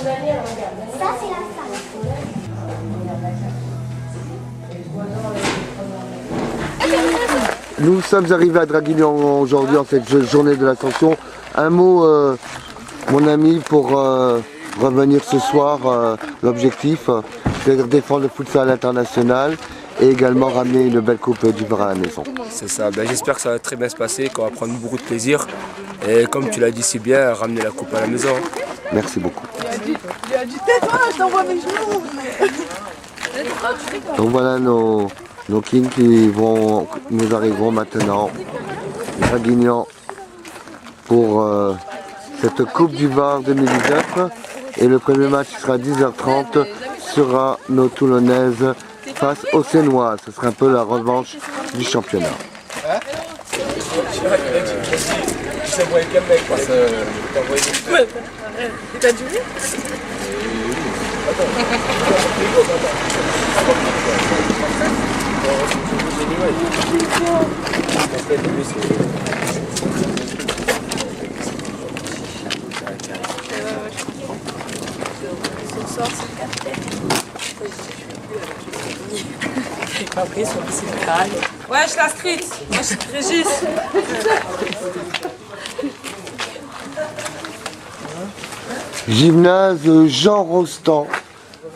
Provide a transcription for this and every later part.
Ça, c'est la salle. Nous sommes arrivés à Draguignan aujourd'hui en cette journée de l'Ascension. Un mot, mon ami, pour revenir ce soir. L'objectif, c'est de défendre le futsal international et également ramener une belle coupe du Var à la maison. C'est ça, j'espère que ça va très bien se passer, qu'on va prendre beaucoup de plaisir. Et comme tu l'as dit si bien, ramener la coupe à la maison. Merci beaucoup. Il a dit tais-toi, je t'envoie mes genoux. Donc voilà nos kings qui nous arriveront maintenant à Draguignan pour cette Coupe du Var 2019. Et le premier match sera à 10h30 sera nos Toulonnaises face aux Sénois. Ce sera un peu la revanche du championnat. T'as dit oui? Wesh la street, wesh Régis. Gymnase Jean Rostand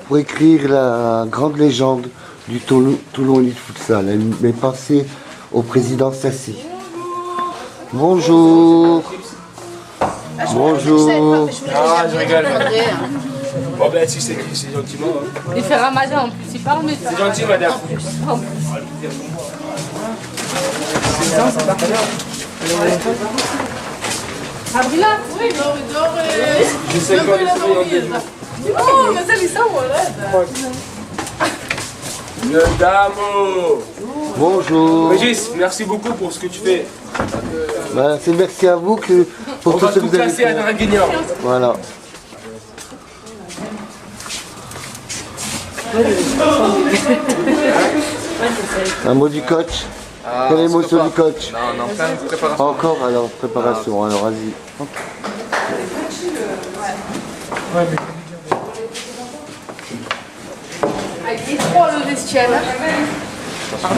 pour écrire la grande légende du Toulon Elite Futsal. Mes pensées au président Sassi. Bonjour. Bonjour. Ah, je rigole. Bon ben si c'est gentiment. Hein. Il fait ramadan en plus, il parle mais C'est gentil madame. Abrila? Oui, non, Je sais quoi Oh, mais ça, ça, voilà. Le damo. Bonjour. Régis, merci beaucoup pour ce que tu fais. Ben, c'est merci à vous pour On tout va ce que tout vous avez classer à fait. Draguignan. Voilà. Un mot du coach. Quelle émotion du coach? Non, plein de préparation. Encore alors, préparation, alors vas-y. Il est trop le vestiaire. Pardon.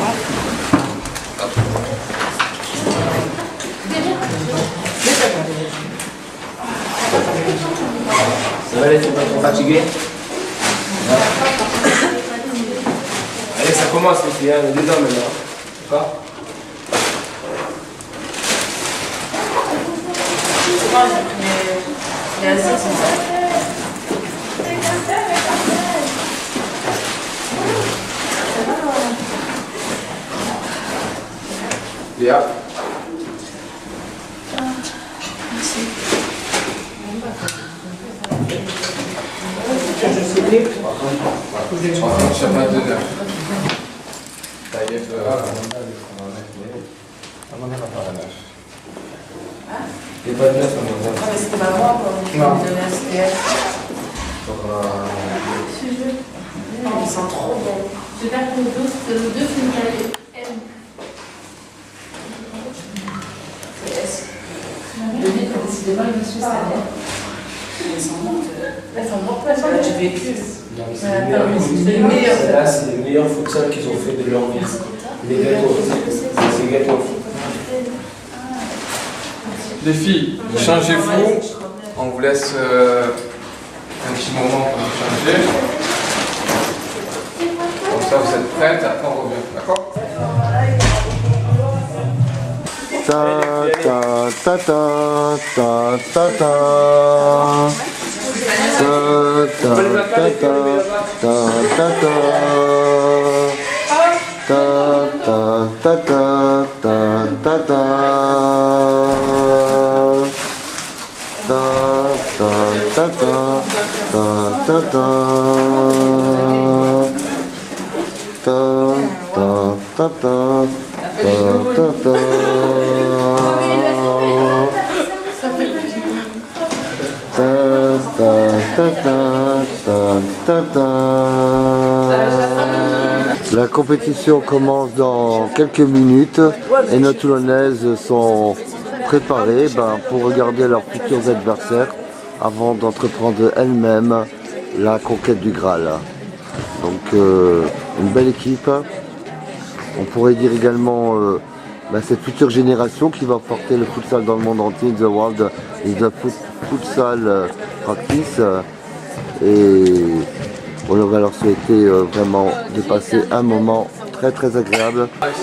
Ça va, t'es pas trop fatigué? Allez, ça commence les filles, on est dedans maintenant. D'accord? Il est assez, c'est ça. Léa. Il n'y a pas de neuf, Ah, mais c'était pas moi, quoi. Non. De la SPF. Ils sont trop bons. Je vais faire le deux films calés. C'est S. Le vide, décidément, il me suit cette année. Elles sont mortes. Elles sont mortes. J'ai vécu. C'est les meilleurs. Là, c'est les meilleurs futsal qu'ils ont fait de leur vie. Les gâteaux. C'est les gâteaux. Les filles, changez-vous. On vous laisse un petit moment pour vous changer. Comme ça, vous êtes prêtes, après on revient. D'accord? Ta ta ta ta ta ta ta. Ta ta ta ta ta ta ta. Ta ta ta ta ta ta ta. Ta ta ta ta ta ta ta. Ta ta ta ta. Ta, ta, ta. Ta, ta, ta. La compétition commence dans quelques minutes et nos Toulonnaises sont préparées pour regarder leurs futurs adversaires avant d'entreprendre elles-mêmes la conquête du Graal. Donc une belle équipe. On pourrait dire également cette future génération qui va porter le futsal dans le monde entier, the world is the futsal practice. Et on va leur souhaiter vraiment de passer un moment très très agréable. Allez.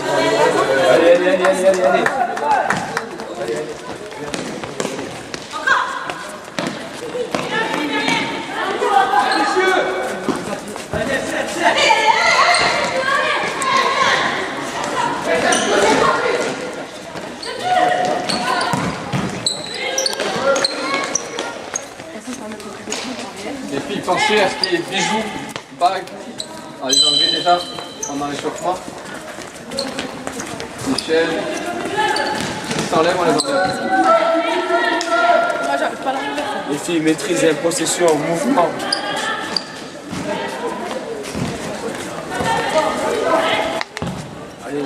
Les filles, pensez à ce qui est bijoux, bagues, à les enlever déjà pendant l'échauffement. Michel, si t'enlèves, on les enlève. Moi, j'arrive pas à l'enlever. Les filles, maîtrisez la possession au mouvement. Allez.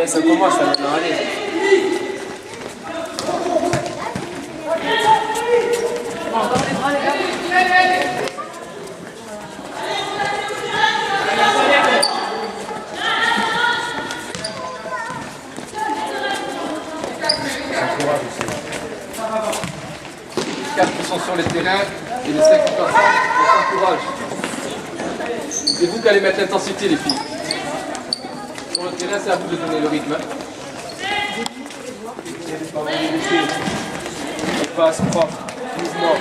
Ça commence là maintenant, allez. Bon, encore les bras, les gars. Les 4 qui sont sur les terrains et les 5 qui passent, on s'encourage. C'est vous qui allez mettre l'intensité, les filles. Sur le terrain, c'est à vous de donner le rythme. Passe propre, mouvement.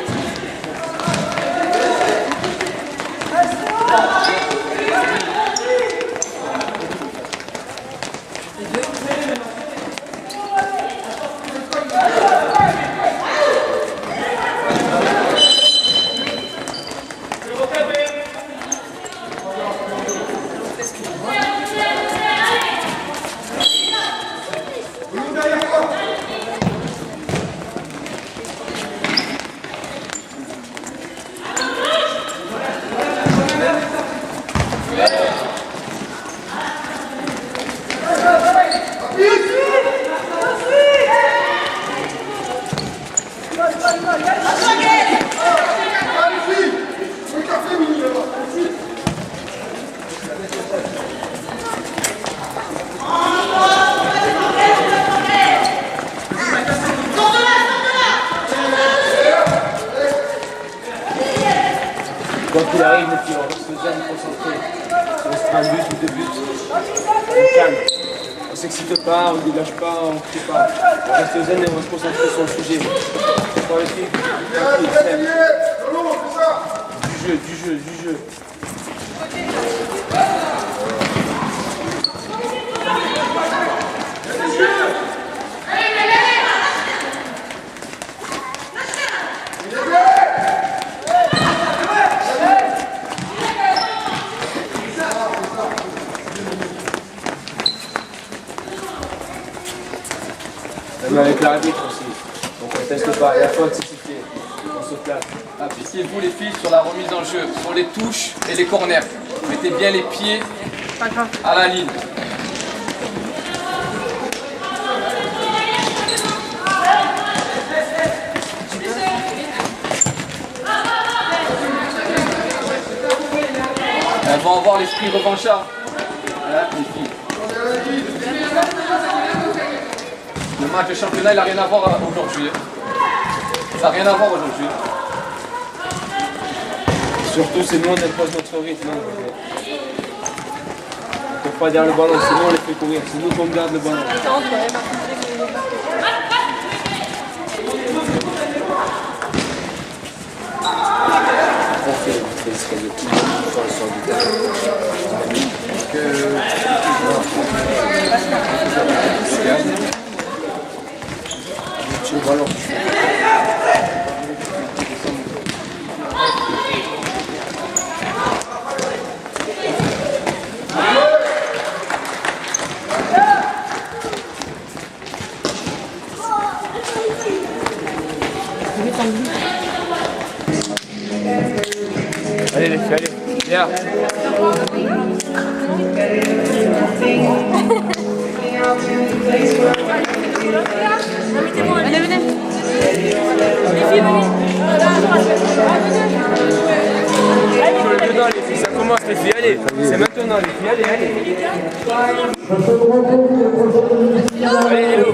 Quand il arrive, les filles, on reste bien concentré. On se prend un but ou 2 buts. On calme. On s'excite pas, on ne dégage pas, on ne crie pas. On reste zen et on va se concentrer sur le sujet. Dans les filles, du jeu. Même avec l'arbitre aussi. Donc on ne teste pas, il y a faute, c'est sifflé. On se place. Appliquez-vous les filles sur la remise en jeu, sur les touches et les corners. Mettez bien les pieds à la ligne. Elles vont avoir l'esprit revanchard. Voilà, les filles. Le match de championnat, il n'a rien à voir aujourd'hui. Ça n'a rien à voir aujourd'hui. Surtout, c'est nous, on impose notre rythme. On ne peut pas derrière le ballon, c'est nous, on les fait courir. C'est nous qu'on garde le ballon. On fait l'escalier. Le ballon. Allez les filles, allez. Viens. Allez, venez. filles, venez. Sur le dedans, les filles, ça commence, les filles, allez. C'est maintenant, les filles, allez, allez. Allez, hello.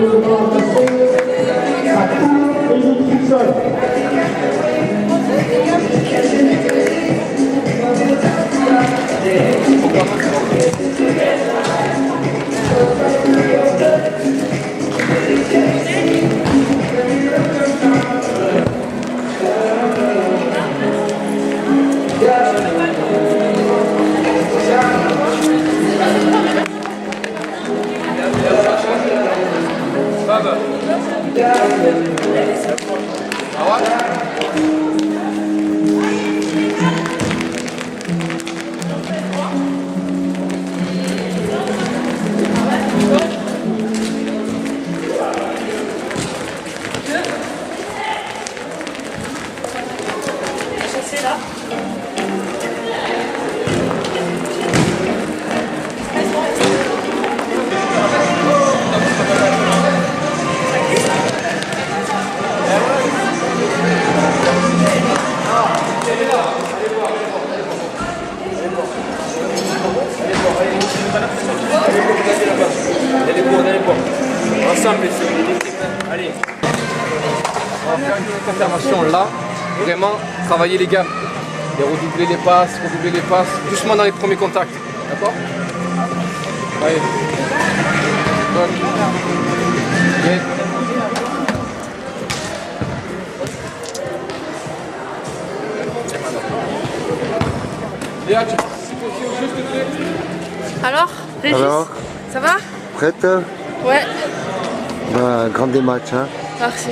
Ensemble, les filles. Allez. On va faire une confirmation là. Vraiment, travailler les gammes. Et redoubler les passes, doucement dans les premiers contacts. D'accord? Allez. Bonne. Bien. Léa, tu participes aussi au jeu, s'il te plaît? Alors, Régis, Alors, ça va? prête? Ouais, Ben, grand des matchs, hein. merci.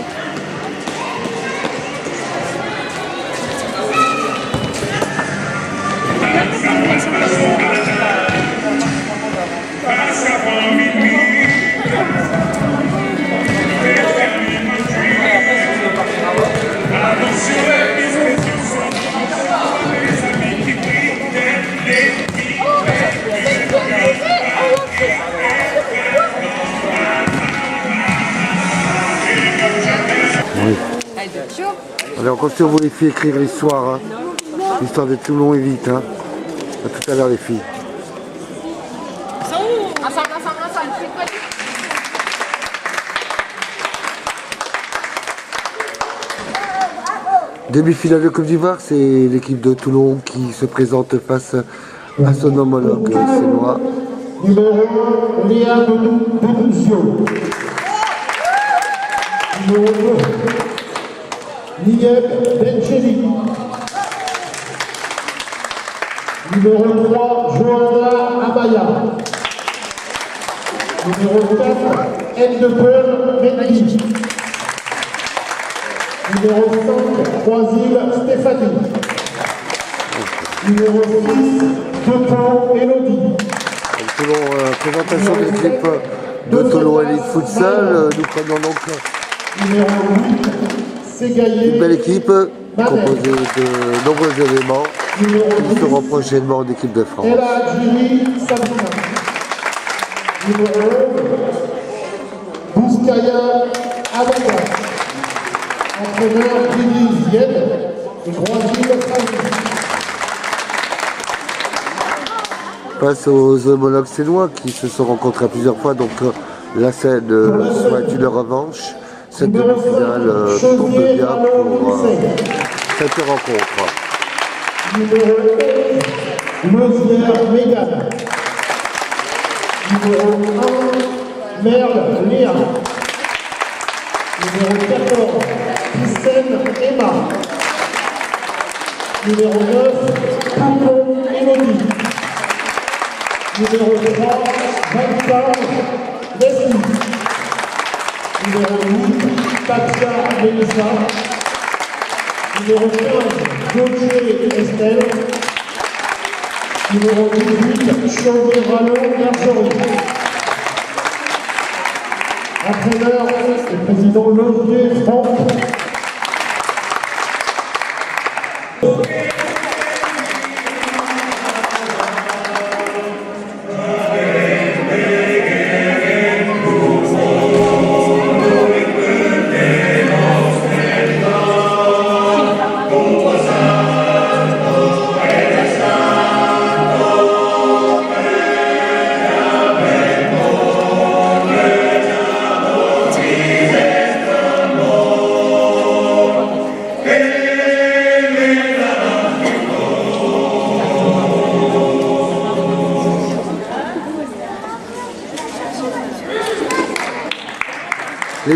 Oui. Allez, on continue, vous les filles, écrire l'histoire, hein. L'histoire de Toulon et vite, hein. À tout à l'heure, les filles. Ensemble. C'est quoi? Demi-finale de Coupe d'Ivoire, c'est l'équipe de Toulon qui se présente face à son homologue sénois. Numéro 1, Léa Doudou. Numéro 2, Nieb Bencheli. Numéro 3, Johanna Amaya. Numéro 4, N2Paul Mendy. Numéro 5, Croisil Stéphanie. Numéro 6, Depont Elodie. Toulon, présentation de l'équipe de Toulon Elite Futsal. Nous prenons donc Numéro 8, Ségaillé. une belle équipe composée de nombreux éléments qui seront prochainement en équipe de France. Ella Adjiri Sabina. Numéro 11, Bouskaya Amanda. Entraîneur Gilles Zied et Croisil Samy. Face aux homologues sénois qui se sont rencontrés à plusieurs fois, donc la scène souhaite une revanche. Cette demi-finale tombe bien pour cette rencontre. Numéro 11, Losière Mégane. Numéro 1, Merle Léa. Numéro 14, Thyssen Emma. Numéro 9, Poupon Elodie. Numéro 3, Vincent Leslie. Numéro 8, Tatia Mélissa. Numéro 15, Gauthier Estelle. Numéro 18, Chauvet Vallon Marjorie. Entraîneur et président Levier Franck.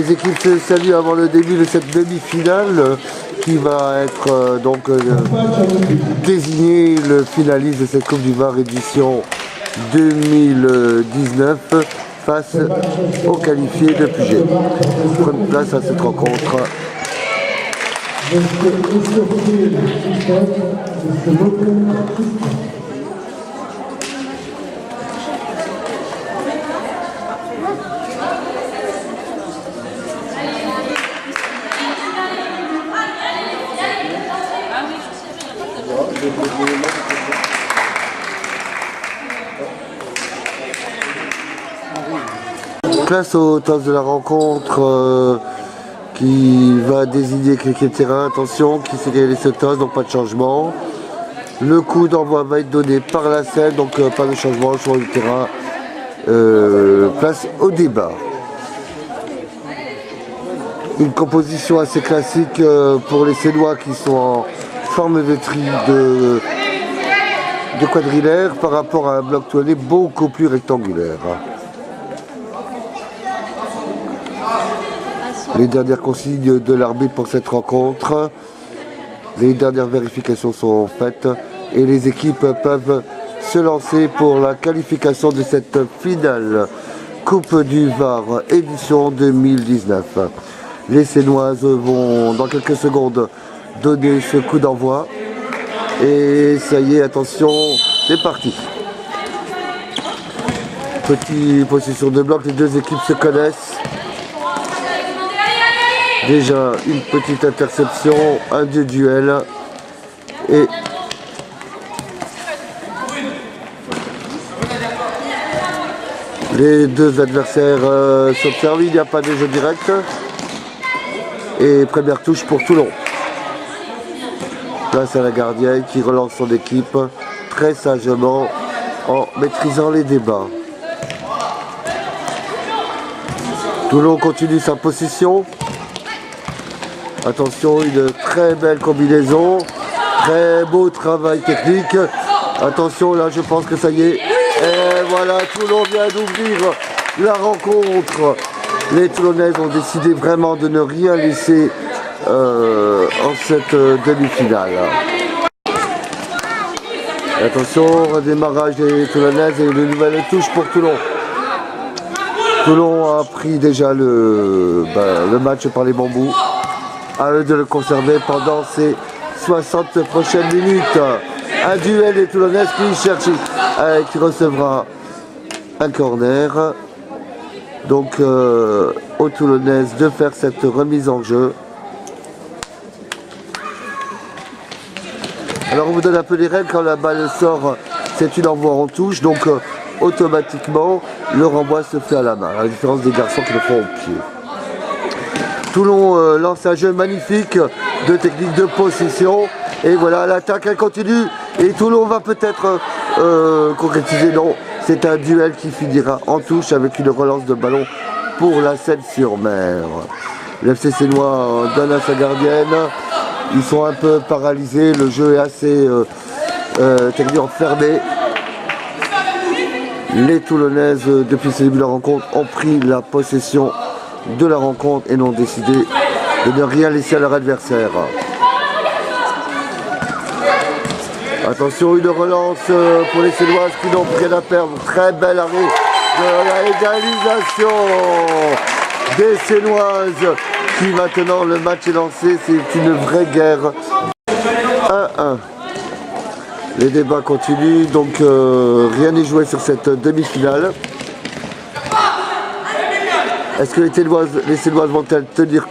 Les équipes se saluent avant le début de cette demi-finale qui va être désigné le finaliste de cette Coupe du Var édition 2019 face aux qualifiés de Puget. Prenez place à cette rencontre. Place au temps de la rencontre qui va désigner quelques terrains. Attention, qui s'est gagné ce toss, donc pas de changement. Le coup d'envoi va être donné par la scène, donc pas de changement sur le terrain. Place au débat. Une composition assez classique pour les Sénois qui sont en forme de tri de quadrilaire par rapport à un bloc toilé beaucoup plus rectangulaire. Les dernières consignes de l'arbitre pour cette rencontre, les dernières vérifications sont faites et les équipes peuvent se lancer pour la qualification de cette finale Coupe du Var édition 2019. Les Sénoises vont dans quelques secondes donner ce coup d'envoi et ça y est, attention, c'est parti. Petite possession de bloc, les deux équipes se connaissent. Déjà une petite interception, un deux duels et les deux adversaires s'observent, il n'y a pas de jeu direct et première touche pour Toulon. Place à la gardienne qui relance son équipe très sagement en maîtrisant les débats. Toulon continue sa possession. Attention, une très belle combinaison, très beau travail technique. Attention, là je pense que ça y est. Et voilà, Toulon vient d'ouvrir la rencontre. Les Toulonnaises ont décidé vraiment de ne rien laisser en cette demi-finale. Attention, redémarrage des Toulonnaises et une nouvelle touche pour Toulon. Toulon a pris déjà le match par les bambous. À eux de le conserver pendant ces 60 prochaines minutes. Un duel des Toulonnaises qui recevra un corner. Donc aux Toulonnaises de faire cette remise en jeu. Alors on vous donne un peu les règles. Quand la balle sort, c'est une envoi en touche. Donc automatiquement le renvoi se fait à la main. À la différence des garçons qui le font au pied. Toulon lance un jeu magnifique de technique de possession. Et voilà, l'attaque elle continue. Et Toulon va peut-être concrétiser. Non, c'est un duel qui finira en touche avec une relance de ballon pour la Seine-sur-Mer. Le FC Sénois donne à sa gardienne. Ils sont un peu paralysés. Le jeu est assez techniquement fermé. Les Toulonnaises, depuis ce début de la rencontre, ont pris la possession de la rencontre et n'ont décidé de ne rien laisser à leur adversaire. Attention, une relance pour les Sénoises qui n'ont rien à perdre. Très bel arrêt de la égalisation des Sénoises qui maintenant le match est lancé. C'est une vraie guerre. 1-1. Les débats continuent, donc rien n'est joué sur cette demi-finale. Est-ce que les Sénoises vont-elles tenir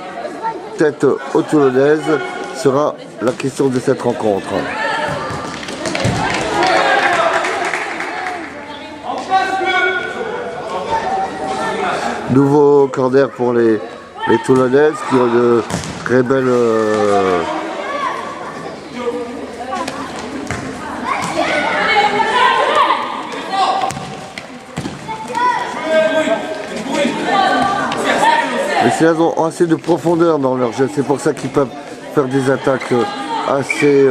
tête aux Toulonnaises? Sera la question de cette rencontre. Nouveau corner pour les Toulonnaises qui ont de très belles... Les Sénoises ont assez de profondeur dans leur jeu, c'est pour ça qu'ils peuvent faire des attaques assez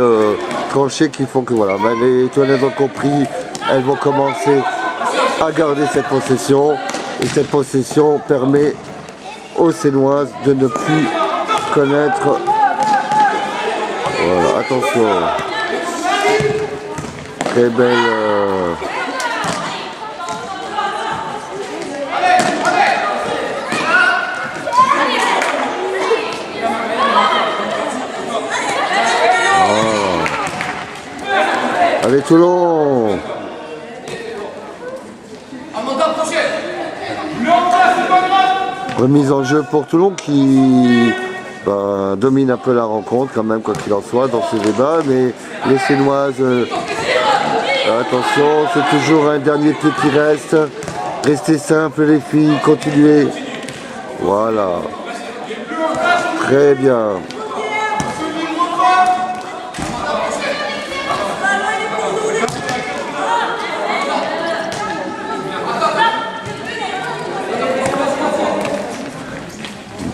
tranchées qui font que voilà, les Toulonnaises ont compris, elles vont commencer à garder cette possession et cette possession permet aux Sénoises de ne plus connaître. Voilà, attention. Très belle. Allez Toulon. Remise en jeu pour Toulon qui domine un peu la rencontre quand même, quoi qu'il en soit, dans ce débat, mais les Sénoises, attention, c'est toujours un dernier pied qui reste. Restez simples les filles, continuez. Voilà. Très bien.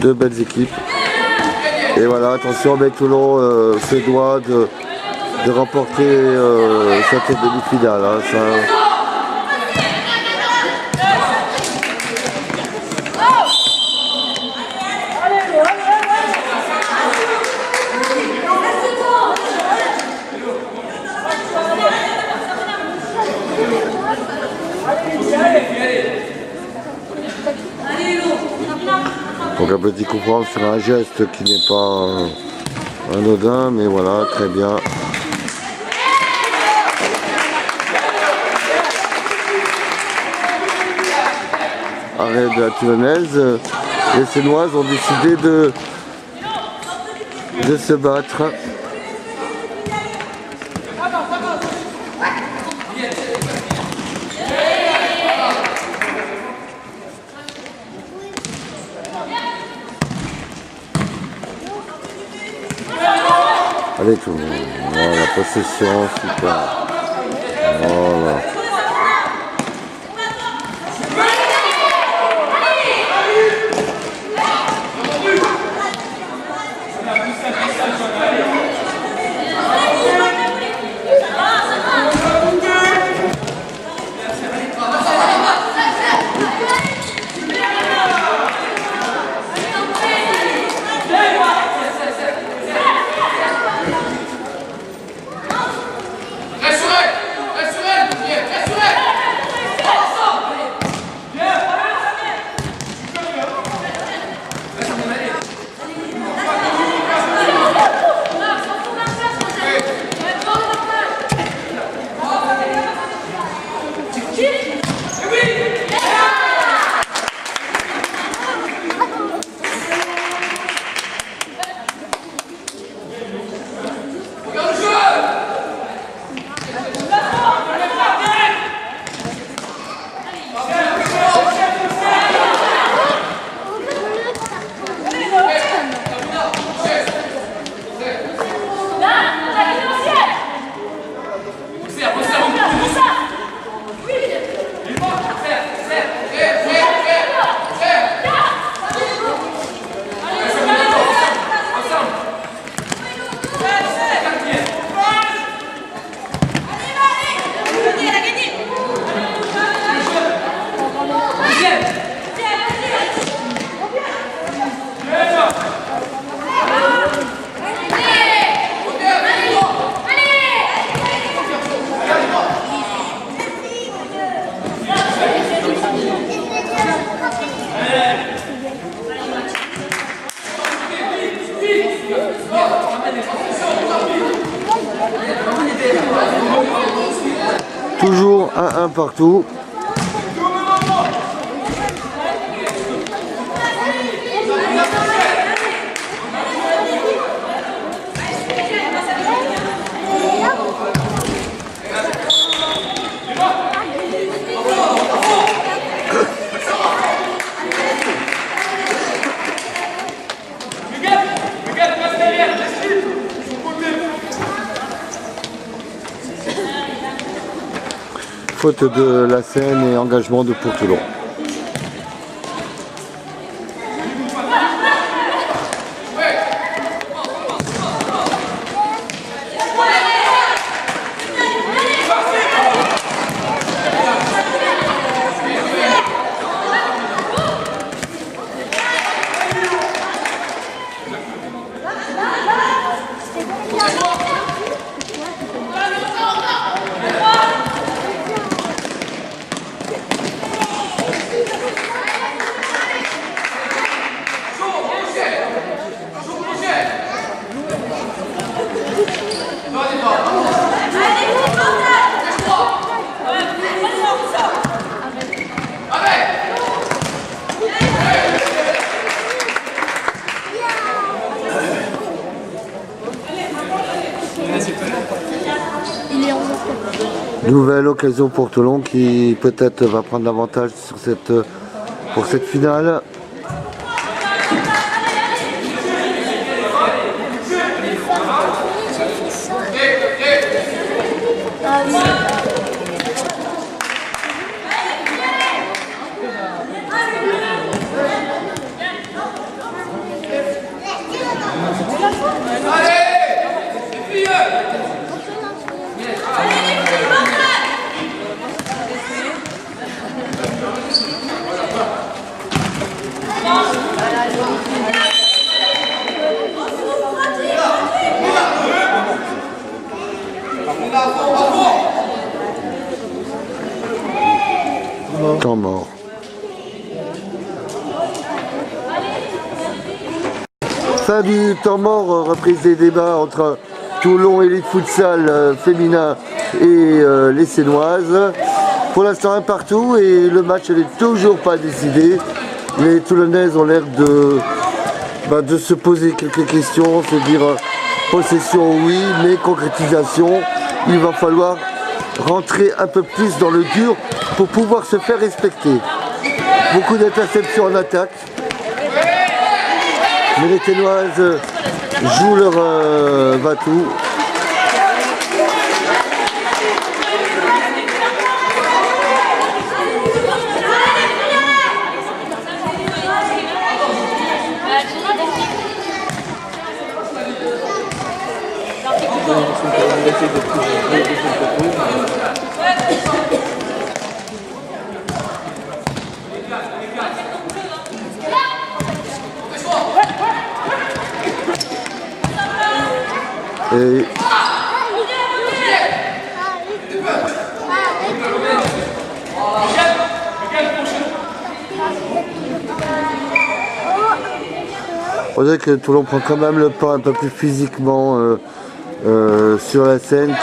Deux belles équipes. Et voilà, attention, mais Toulon se doit de remporter cette demi-finale. Hein, Donc un petit coup franc sur un geste qui n'est pas anodin, mais voilà, très bien. Arrêt de la Toulonnaise. Les Sénoises ont décidé de se battre. Allez tout le monde, voilà, possession, super. Voilà. Toujours 1-1 partout. Faute de la Seine et engagement de pour Toulon. Nouvelle occasion pour Toulon qui peut-être va prendre l'avantage pour cette finale. Temps mort. Fin du temps mort, reprise des débats entre Toulon Elite Futsal féminin et les Sénoises. Pour l'instant un partout et le match n'est toujours pas décidé. Les Toulonnaises ont l'air de se poser quelques questions, se dire possession oui, mais concrétisation, il va falloir rentrer un peu plus dans le dur pour pouvoir se faire respecter. Beaucoup d'interceptions en attaque. Mais les Ténoises jouent leur va-tout. Et on dirait que Toulon prend quand même le pas un peu plus physiquement sur la scène,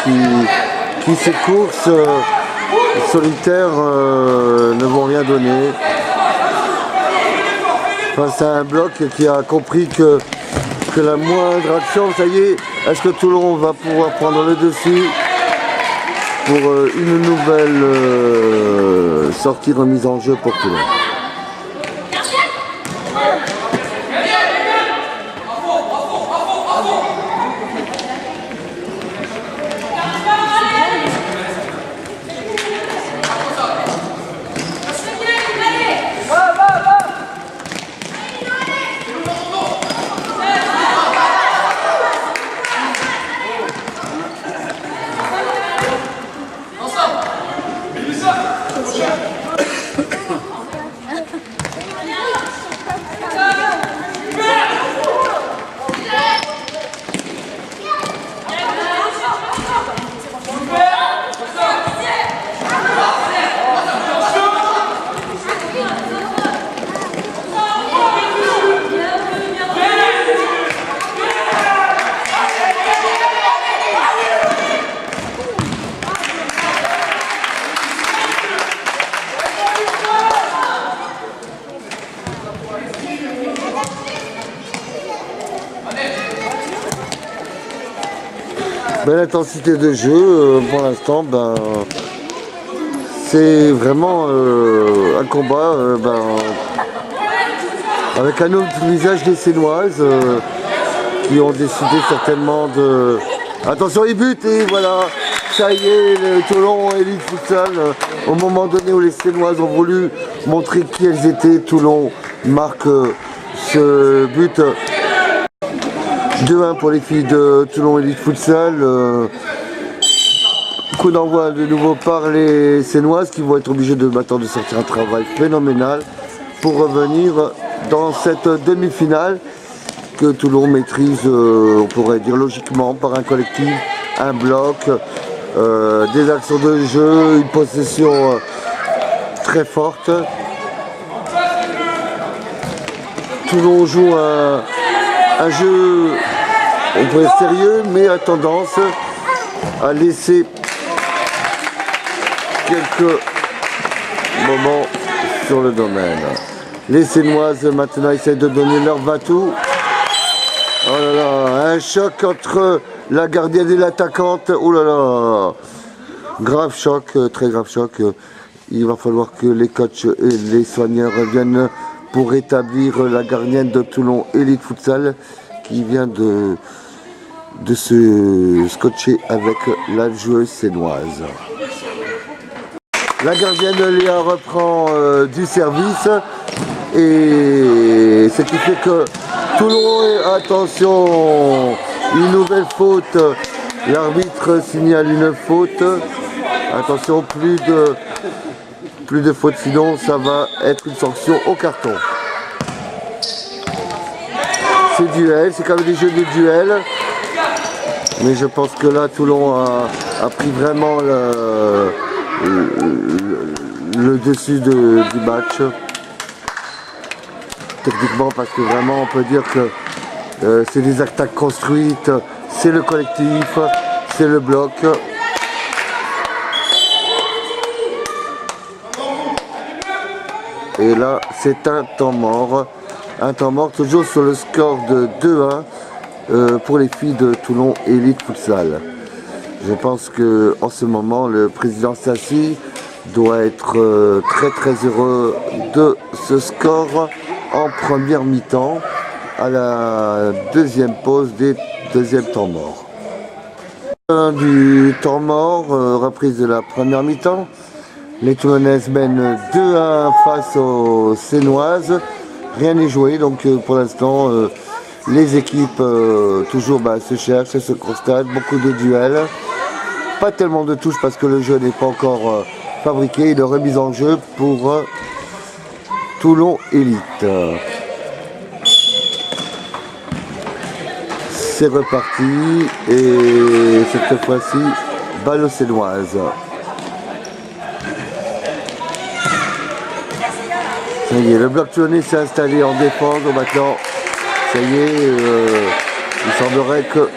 qui ces courses solitaires ne vont rien donner. Face à un bloc qui a compris que la moindre action, ça y est, est-ce que Toulon va pouvoir prendre le dessus pour une nouvelle sortie remise en jeu pour Toulon. Belle intensité de jeu, pour l'instant, c'est vraiment un combat avec un autre visage des Sénoises qui ont décidé certainement de... Attention, il bute et voilà, ça y est, le Toulon Elite Futsal, au moment donné où les Sénoises ont voulu montrer qui elles étaient, Toulon marque ce but. 2-1 pour les filles de Toulon Elite Futsal. Coup d'envoi de nouveau par les Sénoises qui vont être obligées de maintenant de sortir un travail phénoménal pour revenir dans cette demi-finale que Toulon maîtrise, on pourrait dire logiquement, par un collectif, un bloc, des actions de jeu, une possession très forte. Toulon joue un jeu, on pourrait dire sérieux, mais a tendance à laisser quelques moments sur le domaine. Les Sénoises maintenant essaient de donner leur va-tout. Oh là là, un choc entre la gardienne et l'attaquante. Oh là là. grave choc, très grave choc. Il va falloir que les coachs et les soigneurs reviennent pour rétablir la gardienne de Toulon Elite Futsal qui vient de se scotcher avec la joueuse sénoise. La gardienne Léa reprend du service et ce qui fait que Toulon, attention, une nouvelle faute, l'arbitre signale une faute, attention, plus de fautes, sinon ça va être une sanction au carton. C'est duel, c'est quand même des jeux de duel, mais je pense que là Toulon a pris vraiment le dessus du match. Techniquement, parce que vraiment on peut dire que c'est des attaques construites, c'est le collectif, c'est le bloc. Et là c'est un temps mort toujours sur le score de 2-1 pour les filles de Toulon Elite Futsal. Je pense que en ce moment le président Sassi doit être très heureux de ce score en première mi-temps à la deuxième pause des deuxième temps mort. Du temps mort, reprise de la première mi-temps. Les Toulonnaises mènent 2-1 face aux Sénoises. Rien n'est joué, donc pour l'instant les équipes toujours se cherchent, se constatent, beaucoup de duels. Pas tellement de touches parce que le jeu n'est pas encore fabriqué, de remise en jeu pour Toulon Elite. C'est reparti et cette fois-ci balle aux Sénoises. Ça y est, le bloc toulonnais s'est installé en défense, donc maintenant ça y est, il semblerait que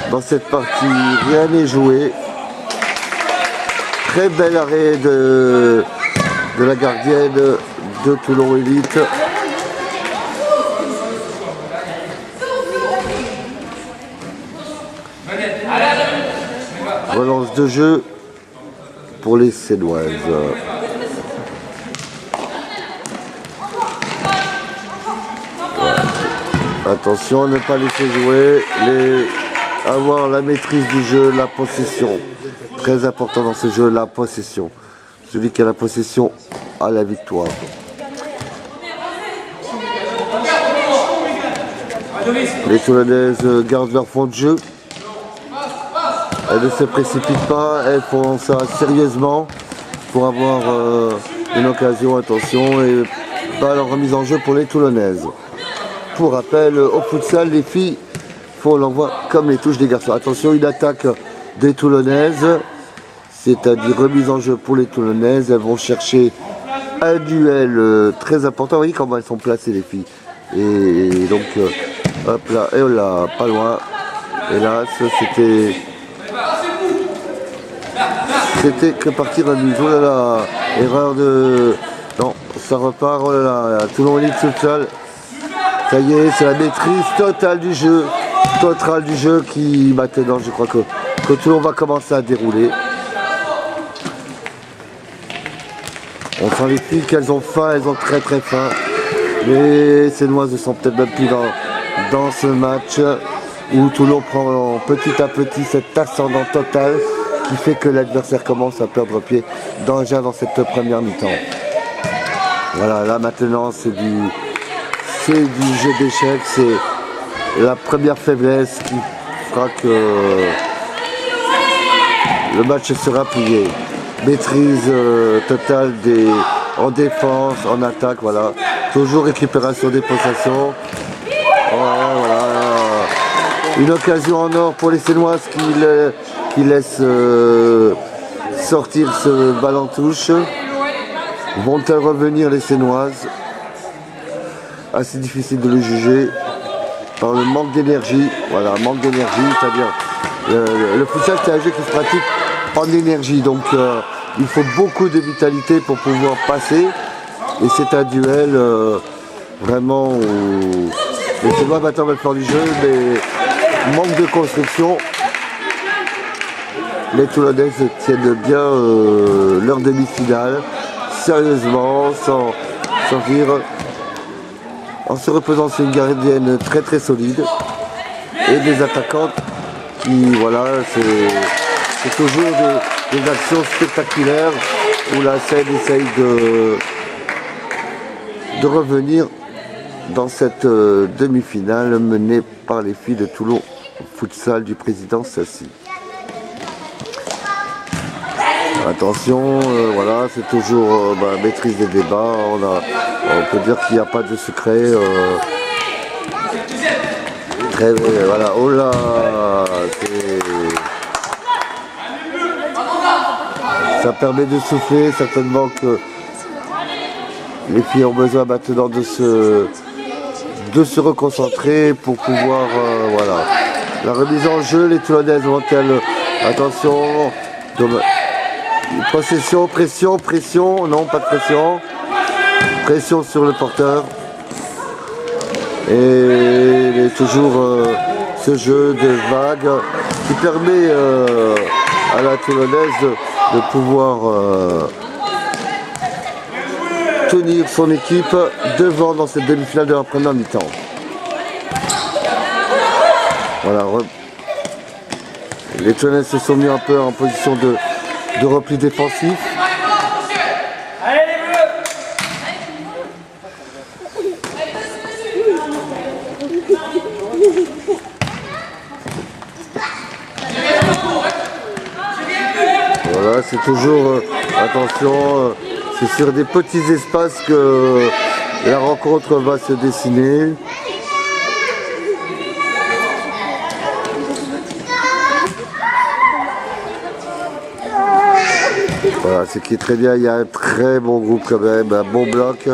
dans cette partie rien n'est joué. Très bel arrêt de la gardienne de Toulon Elite. Relance de jeu pour les Sénoises. Voilà. Attention à ne pas laisser jouer, avoir la maîtrise du jeu, la possession. Très important dans ce jeu, la possession. Celui qui a la possession a la victoire. Les Toulonnaises gardent leur fond de jeu. Elles ne se précipitent pas, elles font ça sérieusement pour avoir une occasion, attention, et balle en remise en jeu pour les Toulonnaises. Pour rappel, au futsal, les filles font l'envoi comme les touches des garçons. Attention, une attaque des Toulonnaises, c'est-à-dire remise en jeu pour les Toulonnaises. Elles vont chercher un duel très important. Vous voyez comment elles sont placées, les filles. Et donc, hop là, et là, pas loin. Et là, c'était que partie remise. Oh là là, erreur de... Non, ça repart, oh là là, Toulon Elite Futsal. Ça y est, c'est la maîtrise totale du jeu. Qui, maintenant, je crois que Toulon va commencer à dérouler. On sent les filles qu'elles ont faim, elles ont très faim. Les Sénoises ne sont peut-être même plus dans ce match où Toulon prend petit à petit cet ascendant total qui fait que l'adversaire commence à perdre pied déjà dans cette première mi-temps. Voilà, là maintenant c'est du jeu d'échecs, c'est la première faiblesse qui fera que le match sera plié. Maîtrise totale en défense, en attaque, voilà. Toujours récupération des possessions. Voilà. Une occasion en or pour les Sénoises qui laissent sortir ce ballon touche. Vont-elles revenir les Sénoises? Assez difficile de le juger par le manque d'énergie. Voilà, manque d'énergie, c'est-à-dire le futsal c'est un jeu qui se pratique en énergie, donc il faut beaucoup de vitalité pour pouvoir passer. Et c'est un duel vraiment où les Sénois maintenant veulent faire du jeu, mais manque de construction. les Toulonnaises tiennent bien leur demi-finale, sérieusement, sans rire, en se reposant sur une gardienne très très solide et des attaquantes qui, voilà, c'est toujours des actions spectaculaires où la scène essaye de revenir dans cette demi-finale menée par les filles de Toulon Futsal du président Sassi. Attention, voilà, c'est toujours maîtrise des débats. On peut dire qu'il n'y a pas de secret. Très, voilà, oh là, ça permet de souffler, certainement que les filles ont besoin maintenant de se reconcentrer pour pouvoir, voilà. La remise en jeu, les Toulonnaises vont-elles, attention, possession, pression, non pas de pression sur le porteur. Et il est toujours ce jeu de vague qui permet à la Toulonnaise de pouvoir tenir son équipe devant dans cette demi-finale de la première mi-temps. Voilà, les Toulonnaises se sont mis un peu en position de repli défensif. Voilà, c'est toujours, attention, c'est sur des petits espaces que la rencontre va se dessiner. Voilà, ce qui est très bien, il y a un très bon groupe quand même, un bon bloc.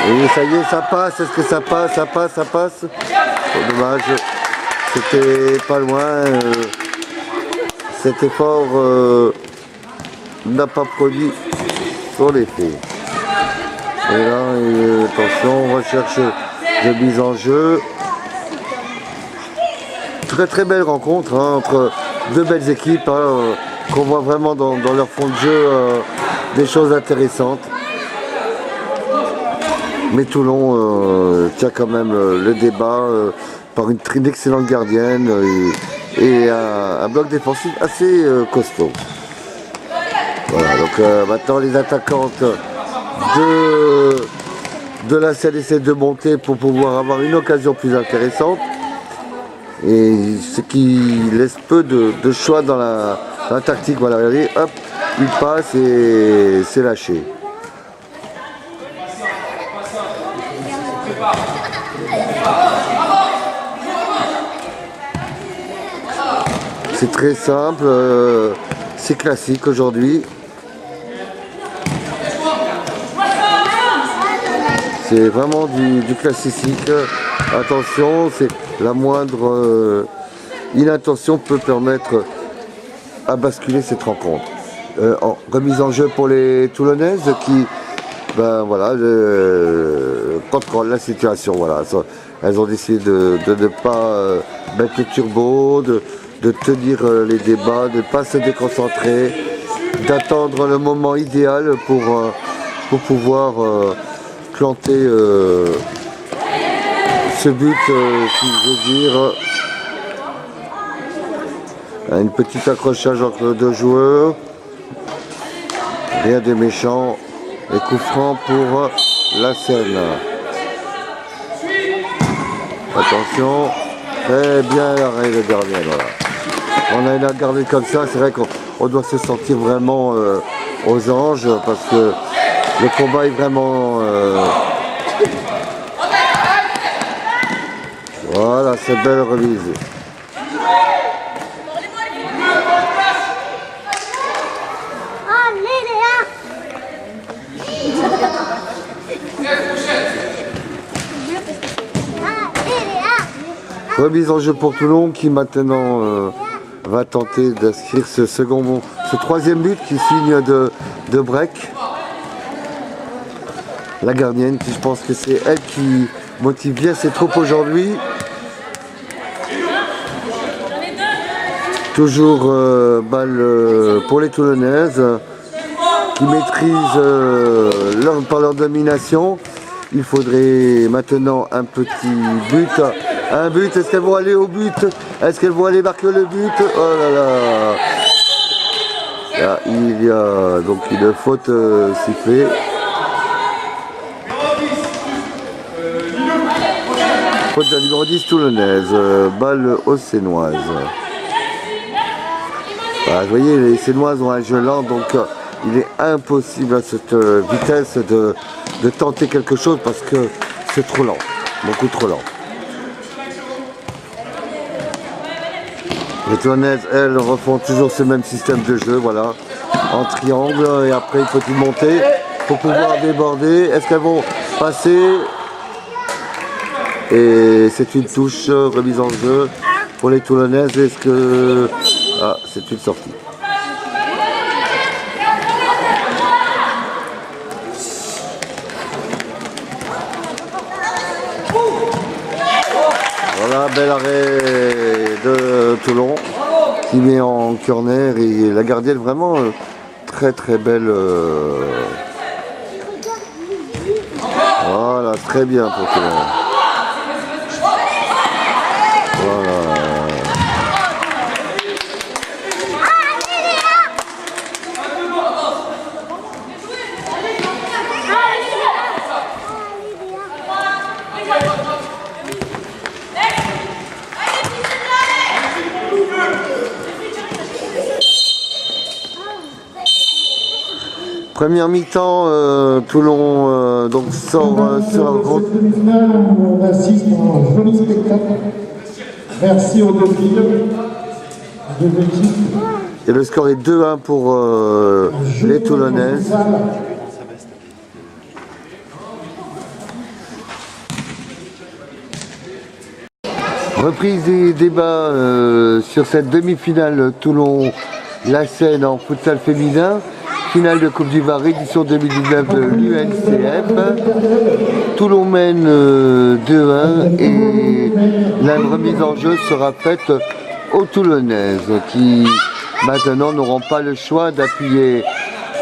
Et ça y est, ça passe, est-ce que ça passe, ça passe. C'est dommage, c'était pas loin. Cet effort n'a pas produit son effet. Et là, attention, recherche de mise en jeu. Très très belle rencontre entre deux belles équipes qu'on voit vraiment dans leur fond de jeu des choses intéressantes. Mais Toulon tient quand même le débat par une excellente gardienne et un bloc défensif assez costaud. Voilà, donc maintenant les attaquantes de la scène essaient de monter pour pouvoir avoir une occasion plus intéressante. Et ce qui laisse peu de choix dans la tactique. Voilà, regardez, hop, il passe et c'est lâché. C'est très simple, c'est classique aujourd'hui. C'est vraiment du classique. Attention, c'est la moindre inattention peut permettre à basculer cette rencontre. En remise en jeu pour les Toulonnaises qui, ben voilà, contrôlent la situation. Voilà, elles ont décidé de ne pas mettre le turbo, de tenir les débats, de ne pas se déconcentrer, d'attendre le moment idéal pour pouvoir planter ce but qui veut dire un petit accrochage entre deux joueurs, rien de méchant et coup franc pour la Seine. Attention, très bien l'arrêt de gardien. Voilà. On a une gardienne comme ça, c'est vrai qu'on doit se sentir vraiment aux anges parce que le combat est vraiment... Voilà, c'est belle remise. Remise en jeu pour Toulon qui maintenant va tenter d'inscrire ce troisième but qui signe de break. La gardienne, je pense que c'est elle qui motive bien ses troupes aujourd'hui. Toujours balle pour les Toulonnaises qui maîtrisent par leur domination. Il faudrait maintenant un petit but. Un but, est-ce qu'elles vont aller au but? Est-ce qu'elles vont aller marquer le but? Oh là là! Là, il y a donc une faute sifflée. Faute de la numéro 10 toulonnaise, balle aux Sénoises. Voilà, vous voyez, les Sénoises ont un jeu lent, donc il est impossible à cette vitesse de tenter quelque chose parce que c'est trop lent, beaucoup trop lent. Les Toulonnaises, elles, refont toujours ce même système de jeu, voilà, en triangle, et après il faut y monter pour pouvoir déborder. Est-ce qu'elles vont passer? Et c'est une touche remise en jeu pour les Toulonnaises. Est-ce que... Ah, c'est une sortie. Voilà, bel arrêt de Toulon qui met en corner et la gardienne vraiment très très belle. Voilà, très bien pour Toulon. Voilà. Première mi-temps, Toulon donc sort sur un gros... Cette demi-finale où on assiste à un joli spectacle. Merci aux deux filles, aux deux équipes. Et le score est 2-1 pour les Toulonnaises. Reprise des débats sur cette demi-finale Toulon-La Seine en futsal féminin. Finale de Coupe du Var, édition 2019 de l'UNCF. Toulon mène 2-1 et la remise en jeu sera faite aux Toulonnaises qui maintenant n'auront pas le choix d'appuyer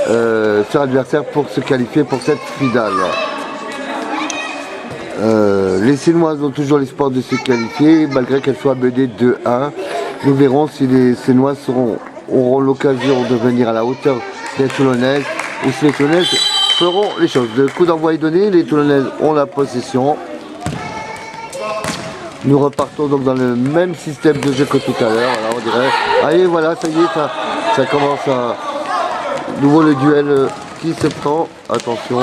sur l'adversaire pour se qualifier pour cette finale. Les Sénoises ont toujours l'espoir de se qualifier malgré qu'elles soient menées 2-1. Nous verrons si les Sénoises auront l'occasion de venir à la hauteur des Toulonnaises ou si les Toulonnaises feront les choses. Le coup d'envoi est donné, les Toulonnaises ont la possession. Nous repartons donc dans le même système de jeu que tout à l'heure, on dirait. Allez, voilà, ça y est, ça commence à... Nouveau le duel qui se prend. Attention.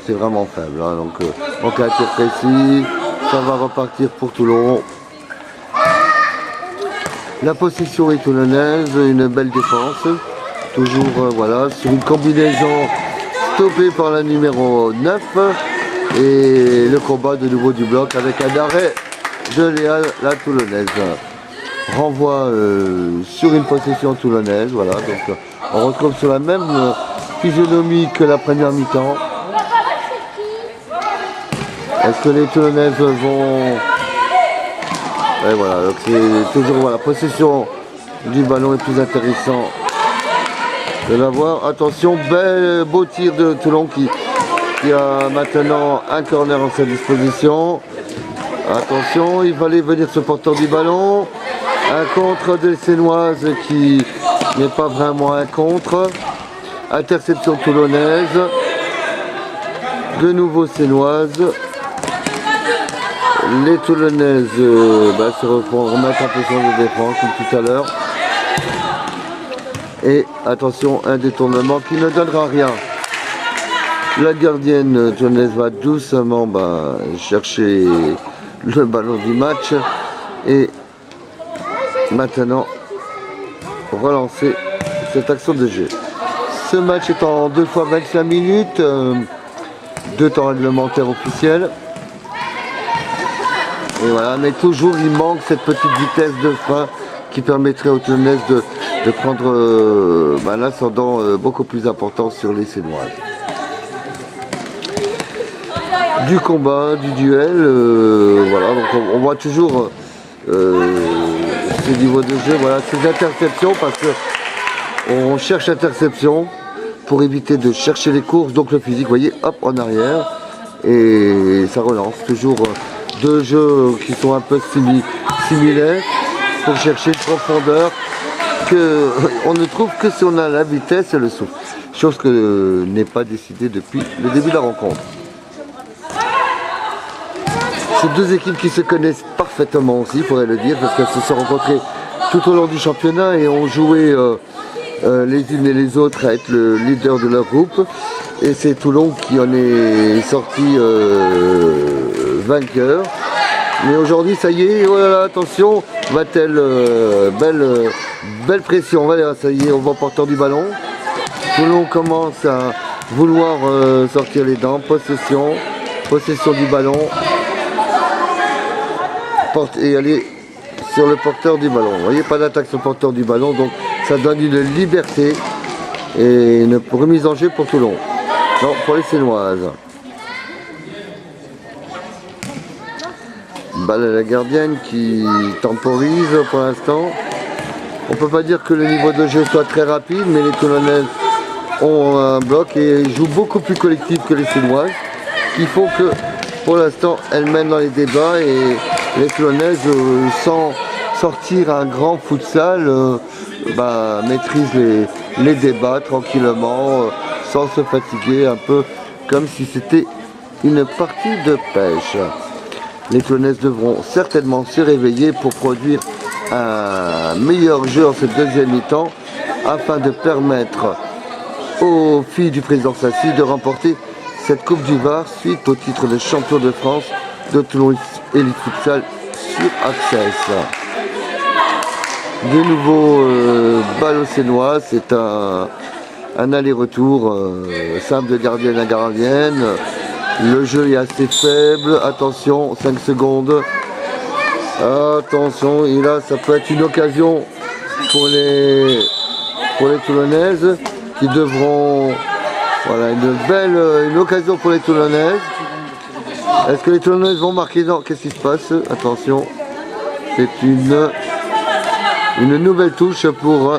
C'est vraiment faible, hein, donc en cas de tir précis, ça va repartir pour Toulon. La possession est toulonnaise, une belle défense, toujours voilà, sur une combinaison stoppée par la numéro 9 et le combat de nouveau du bloc avec un arrêt de Léa, la toulonnaise. Renvoi sur une possession toulonnaise, voilà, donc on retrouve sur la même physionomie que la première mi-temps. Est-ce que les Toulonnaises vont... Et voilà, donc c'est toujours la possession du ballon est plus intéressant de l'avoir. Attention, beau tir de Toulon qui a maintenant un corner en sa disposition. Attention, il fallait venir ce porteur du ballon. Un contre des Sénoises qui n'est pas vraiment un contre. Interception toulonnaise. De nouveau Sénoises. Les Toulonnaises se remettent en position de défense comme tout à l'heure. Et attention, un détournement qui ne donnera rien. La gardienne toulonnaise va doucement chercher le ballon du match. Et maintenant, relancer cette action de jeu. Ce match est en 2 fois 25 minutes. 2 temps réglementaires officiels. Et voilà, mais toujours il manque cette petite vitesse de frein qui permettrait aux Toulonnaises de prendre l'ascendant beaucoup plus important sur les Sénoises. Du combat, du duel, voilà, donc on voit toujours ce niveau de jeu, voilà, ces interceptions, parce que on cherche l'interception pour éviter de chercher les courses, donc le physique, vous voyez, hop, en arrière, et ça relance. Toujours deux jeux qui sont un peu similaires pour chercher une profondeur que on ne trouve que si on a la vitesse et le souffle, chose que n'est pas décidée depuis le début de la rencontre. Ces deux équipes qui se connaissent parfaitement aussi, il faudrait le dire, parce qu'elles se sont rencontrées tout au long du championnat et ont joué les unes et les autres à être le leader de leur groupe. Et c'est Toulon qui en est sorti vainqueur. Mais aujourd'hui, ça y est, oh là là, attention, va-t-elle, belle pression, voilà, ça y est, on va porteur du ballon. Toulon commence à vouloir sortir les dents, possession du ballon. Et aller sur le porteur du ballon. Vous voyez, pas d'attaque sur le porteur du ballon, donc ça donne une liberté et une remise en jeu pour Toulon. Non, pour les Sénoises. Balle à la gardienne qui temporise pour l'instant. On peut pas dire que le niveau de jeu soit très rapide, mais les Toulonnaises ont un bloc et jouent beaucoup plus collectif que les Sénoises, qui font que pour l'instant elles mènent dans les débats et les Toulonnaises, sans sortir un grand futsal, maîtrisent les débats tranquillement, sans se fatiguer, un peu comme si c'était une partie de pêche. Les Toulonnaises devront certainement se réveiller pour produire un meilleur jeu en cette deuxième mi-temps, afin de permettre aux filles du président Sassi de remporter cette Coupe du Var suite au titre de champion de France de Toulon Elite Futsal sur Access. De nouveau, balle aux Sénoises, c'est un aller-retour simple de gardienne à gardienne. Le jeu est assez faible, attention, 5 secondes. Attention, et là ça peut être une occasion pour les Toulonnaises qui devront... Voilà, une occasion pour les Toulonnaises. Est-ce que les Toulonnaises vont marquer? Non, qu'est-ce qui se passe? Attention, c'est une nouvelle touche pour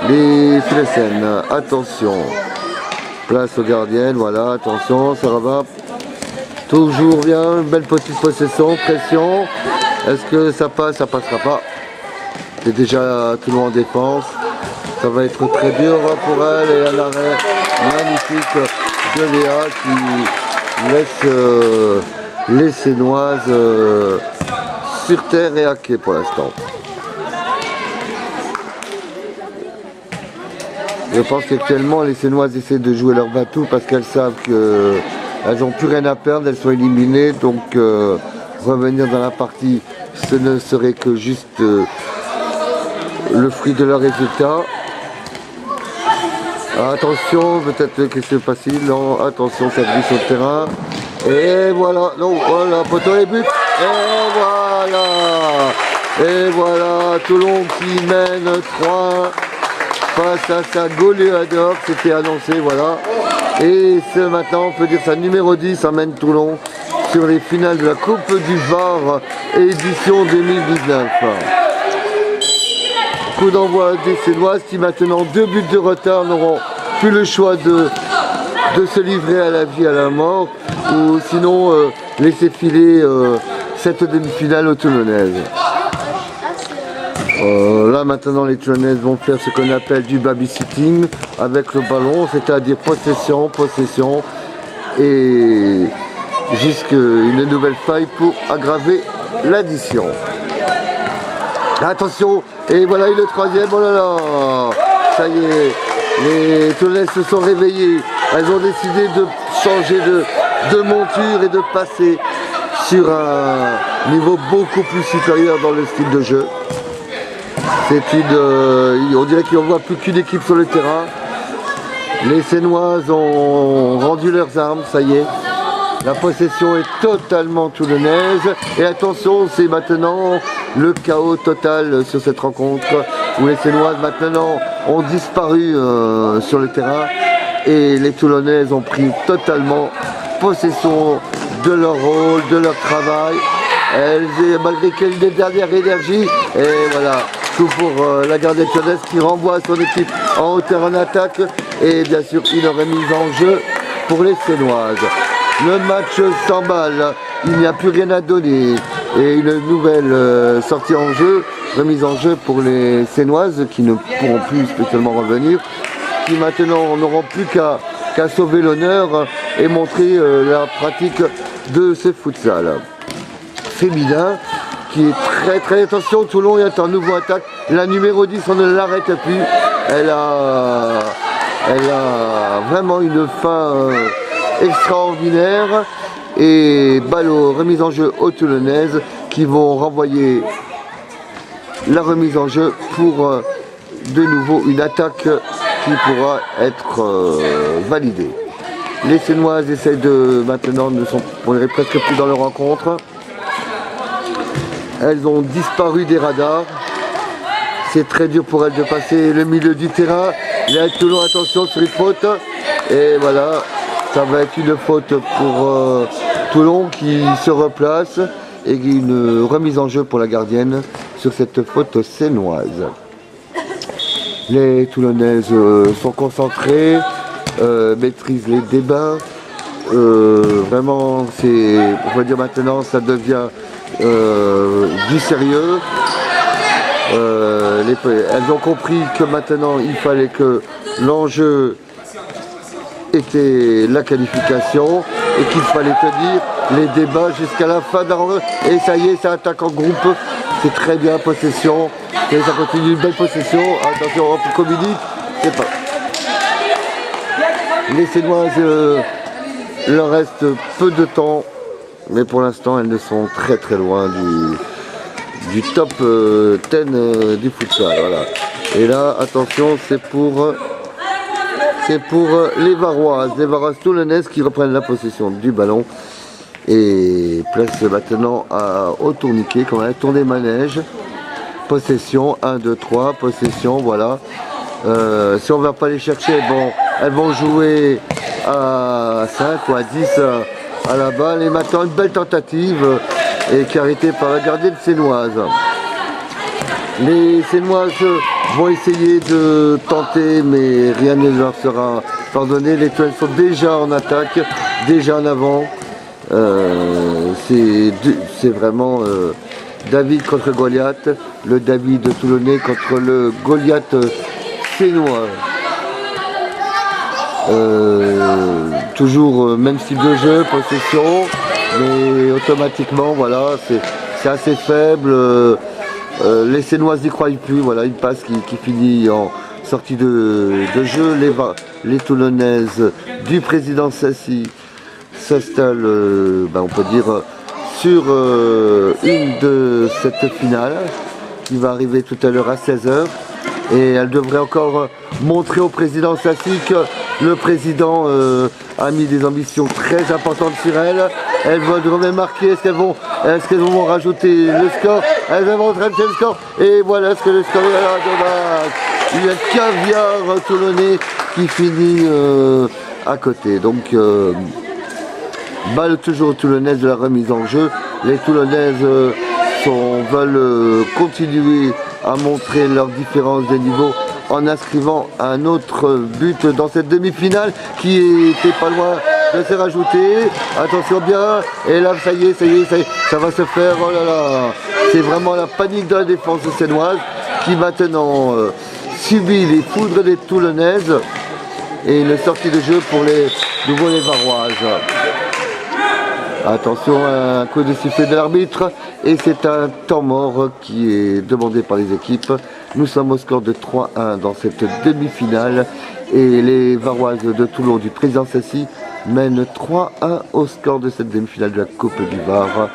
les Filesen. Attention, place aux gardiennes, voilà, attention, ça va. Toujours bien, belle petite possession, pression. Est-ce que ça passe? Ça passera pas. C'est déjà Toulon en défense. Ça va être très dur pour elle et un arrêt magnifique de Léa qui laisse les Sénoises sur terre et à quai pour l'instant. Je pense qu'actuellement les Sénoises essaient de jouer leur bateau parce qu'elles savent qu'elles n'ont plus rien à perdre, elles sont éliminées, donc revenir dans la partie ce ne serait que juste le fruit de leur résultat. Attention, peut-être que c'est facile, non, attention, ça glisse sur le terrain. Et voilà, non, voilà, poteau et but. Et voilà, Toulon qui mène 3 face à sa goléador, c'était annoncé, voilà. Et maintenant, on peut dire ça, numéro 10 emmène Toulon sur les finales de la Coupe du Var édition 2019. Coup d'envoi des Sénoises qui maintenant 2 buts de retard n'auront plus le choix de se livrer à la vie, à la mort, ou sinon laisser filer cette demi-finale aux Toulonnaises. Là maintenant les Toulonnaises vont faire ce qu'on appelle du babysitting avec le ballon, c'est-à-dire possession et jusqu'à une nouvelle faille pour aggraver l'addition. Attention, et voilà le troisième, oh là là, ça y est, les Toulonnaises se sont réveillées, elles ont décidé de changer de monture et de passer sur un niveau beaucoup plus supérieur dans le style de jeu. On dirait qu'on ne voit plus qu'une équipe sur le terrain. Les Sénoises ont rendu leurs armes, ça y est. La possession est totalement toulonnaise. Et attention, c'est maintenant le chaos total sur cette rencontre où les Sénoises maintenant ont disparu sur le terrain et les Toulonnaises ont pris totalement possession de leur rôle, de leur travail. malgré qu'elle ait une dernière énergie. Et voilà, tout pour la gardienne Tionès qui renvoie son équipe en hauteur en attaque. Et bien sûr, une remise en jeu pour les Sénoises. Le match s'emballe, il n'y a plus rien à donner. Et une nouvelle sortie en jeu, remise en jeu pour les Sénoises qui ne pourront plus spécialement revenir, qui maintenant n'auront plus qu'à sauver l'honneur et montrer la pratique de ce futsal féminin qui est très attention. Toulon est en nouveau attaque. La numéro 10, on ne l'arrête plus. Elle a vraiment une fin extraordinaire. Et balle aux remises en jeu aux Toulonnaises qui vont renvoyer la remise en jeu pour de nouveau une attaque qui pourra être validée. Les Sénoises essayent maintenant ne sont presque plus dans leur rencontre. Elles ont disparu des radars. C'est très dur pour elles de passer le milieu du terrain. Là, Toulon, attention sur une faute. Et voilà, ça va être une faute pour Toulon qui se replace et une remise en jeu pour la gardienne sur cette faute sénoise. Les Toulonnaises sont concentrées, maîtrisent les débats. Vraiment, on va dire maintenant, ça devient du sérieux. Elles ont compris que maintenant, il fallait que l'enjeu était la qualification et qu'il fallait tenir les débats jusqu'à la fin d'un rencontre. Et ça y est, ça attaque en groupe. C'est très bien, possession. Et ça continue, une belle possession. Attention, on communique. C'est pas. Les Sénoises, il leur reste peu de temps. Mais pour l'instant, elles ne sont très loin du top 10 du futsal. Voilà. Et là, attention, c'est pour les Varoises toulonnaises qui reprennent la possession du ballon et place maintenant au tourniquet, comme un tourné manège. Possession, 1, 2, 3, possession, voilà. Si on ne va pas les chercher, bon, elles vont jouer à 5 ou à 10 à la balle. Et maintenant, une belle tentative et qui est arrêtée par la gardienne sénoise. Les Sénoises vont essayer de tenter, mais rien ne leur sera pardonné. Les Toulonnaises sont déjà en attaque, déjà en avant. C'est vraiment David contre Goliath, le David toulonnais contre le Goliath sénois. Toujours même style de jeu, possession, mais automatiquement, voilà, c'est assez faible. Les Sénoises n'y croient plus, voilà, une passe qui finit en sortie de jeu. Les Toulonnaises du président Sassi s'installent, on peut dire, sur une de cette finale qui va arriver tout à l'heure à 16h. Et elle devrait encore montrer au président Sassi que le président a mis des ambitions très importantes sur elle. Elles vont même marquer, est-ce qu'elles vont rajouter le score? Elles vont rajouter le score. Et voilà ce que le score est là, dommage. Il y a le caviar toulonnais qui finit à côté. Donc, balle toujours toulonnaise de la remise en jeu. Les Toulonnaises veulent continuer à montrer leur différence de niveau en inscrivant un autre but dans cette demi-finale qui était pas loin de se rajouter. Attention bien, et là ça y est, ça va se faire, oh là là. C'est vraiment la panique de la défense sénoise qui maintenant subit les foudres des Toulonnaises et une sortie de jeu pour les Varoises. Attention, un coup de sifflet de l'arbitre et c'est un temps mort qui est demandé par les équipes. Nous sommes au score de 3-1 dans cette demi-finale et les Varoises de Toulon du président Sassi mènent 3-1 au score de cette demi-finale de la Coupe du Var,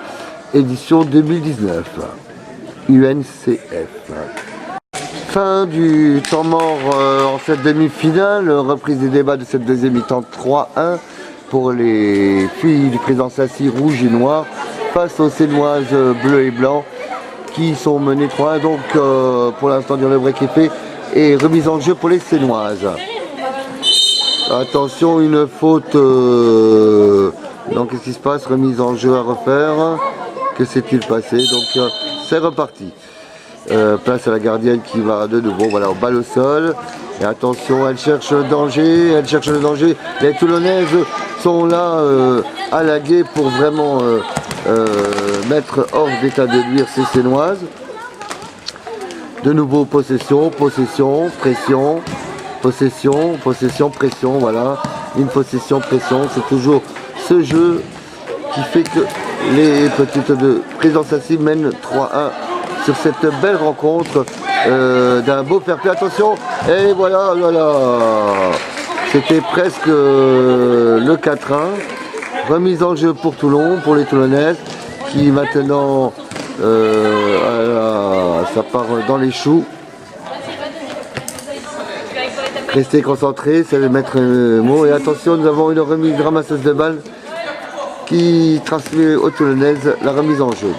édition 2019, UNCF. Fin du temps mort en cette demi-finale, reprise des débats de cette deuxième mi-temps 3-1 pour les filles du président Sassi rouge et noir face aux Sénoises bleu et blanc qui sont menées 3-1. Donc pour l'instant le break est fait et remise en jeu pour les Sénoises. Attention, une faute. Donc qu'est-ce qui se passe? Remise en jeu à refaire. Que s'est-il passé? Donc c'est reparti. Place à la gardienne qui va de nouveau, voilà, au balle au sol. Et attention, elle cherche le danger, Les Toulonnaises sont là à la guet pour vraiment mettre hors d'état de nuire ces Sénoises. De nouveau possession, pression, pression, voilà. Une possession, pression, c'est toujours ce jeu qui fait que les petites de Présence Assy mènent 3-1 sur cette belle rencontre d'un beau fair play. Attention, et voilà, c'était presque le 4-1. Remise en jeu pour Toulon, pour les Toulonnaises, qui maintenant, ça part dans les choux. Restez concentrés, c'est le maître mot. Et attention, nous avons une remise ramasseuse de balles qui transmet aux Toulonnaises la remise en jeu.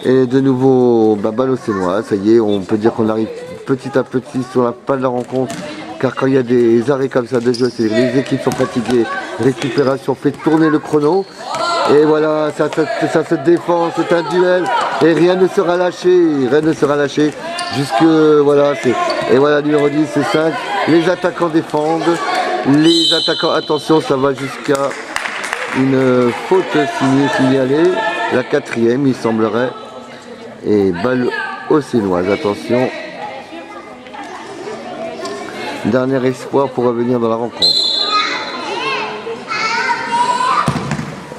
Et de nouveau, balle aux Sénois. Ça y est, on peut dire qu'on arrive petit à petit sur la fin de la rencontre. Car quand il y a des arrêts comme ça de jeu, c'est les équipes sont fatiguées. Récupération fait tourner le chrono. Et voilà, ça se défend, c'est un duel. Et rien ne sera lâché. Jusque, voilà, et voilà, numéro 10, c'est 5. Les attaquants défendent. Les attaquants, attention, ça va jusqu'à une faute signalée. La 4e, il semblerait. Et balle aux Sénoises, attention. Dernier espoir pour revenir dans la rencontre.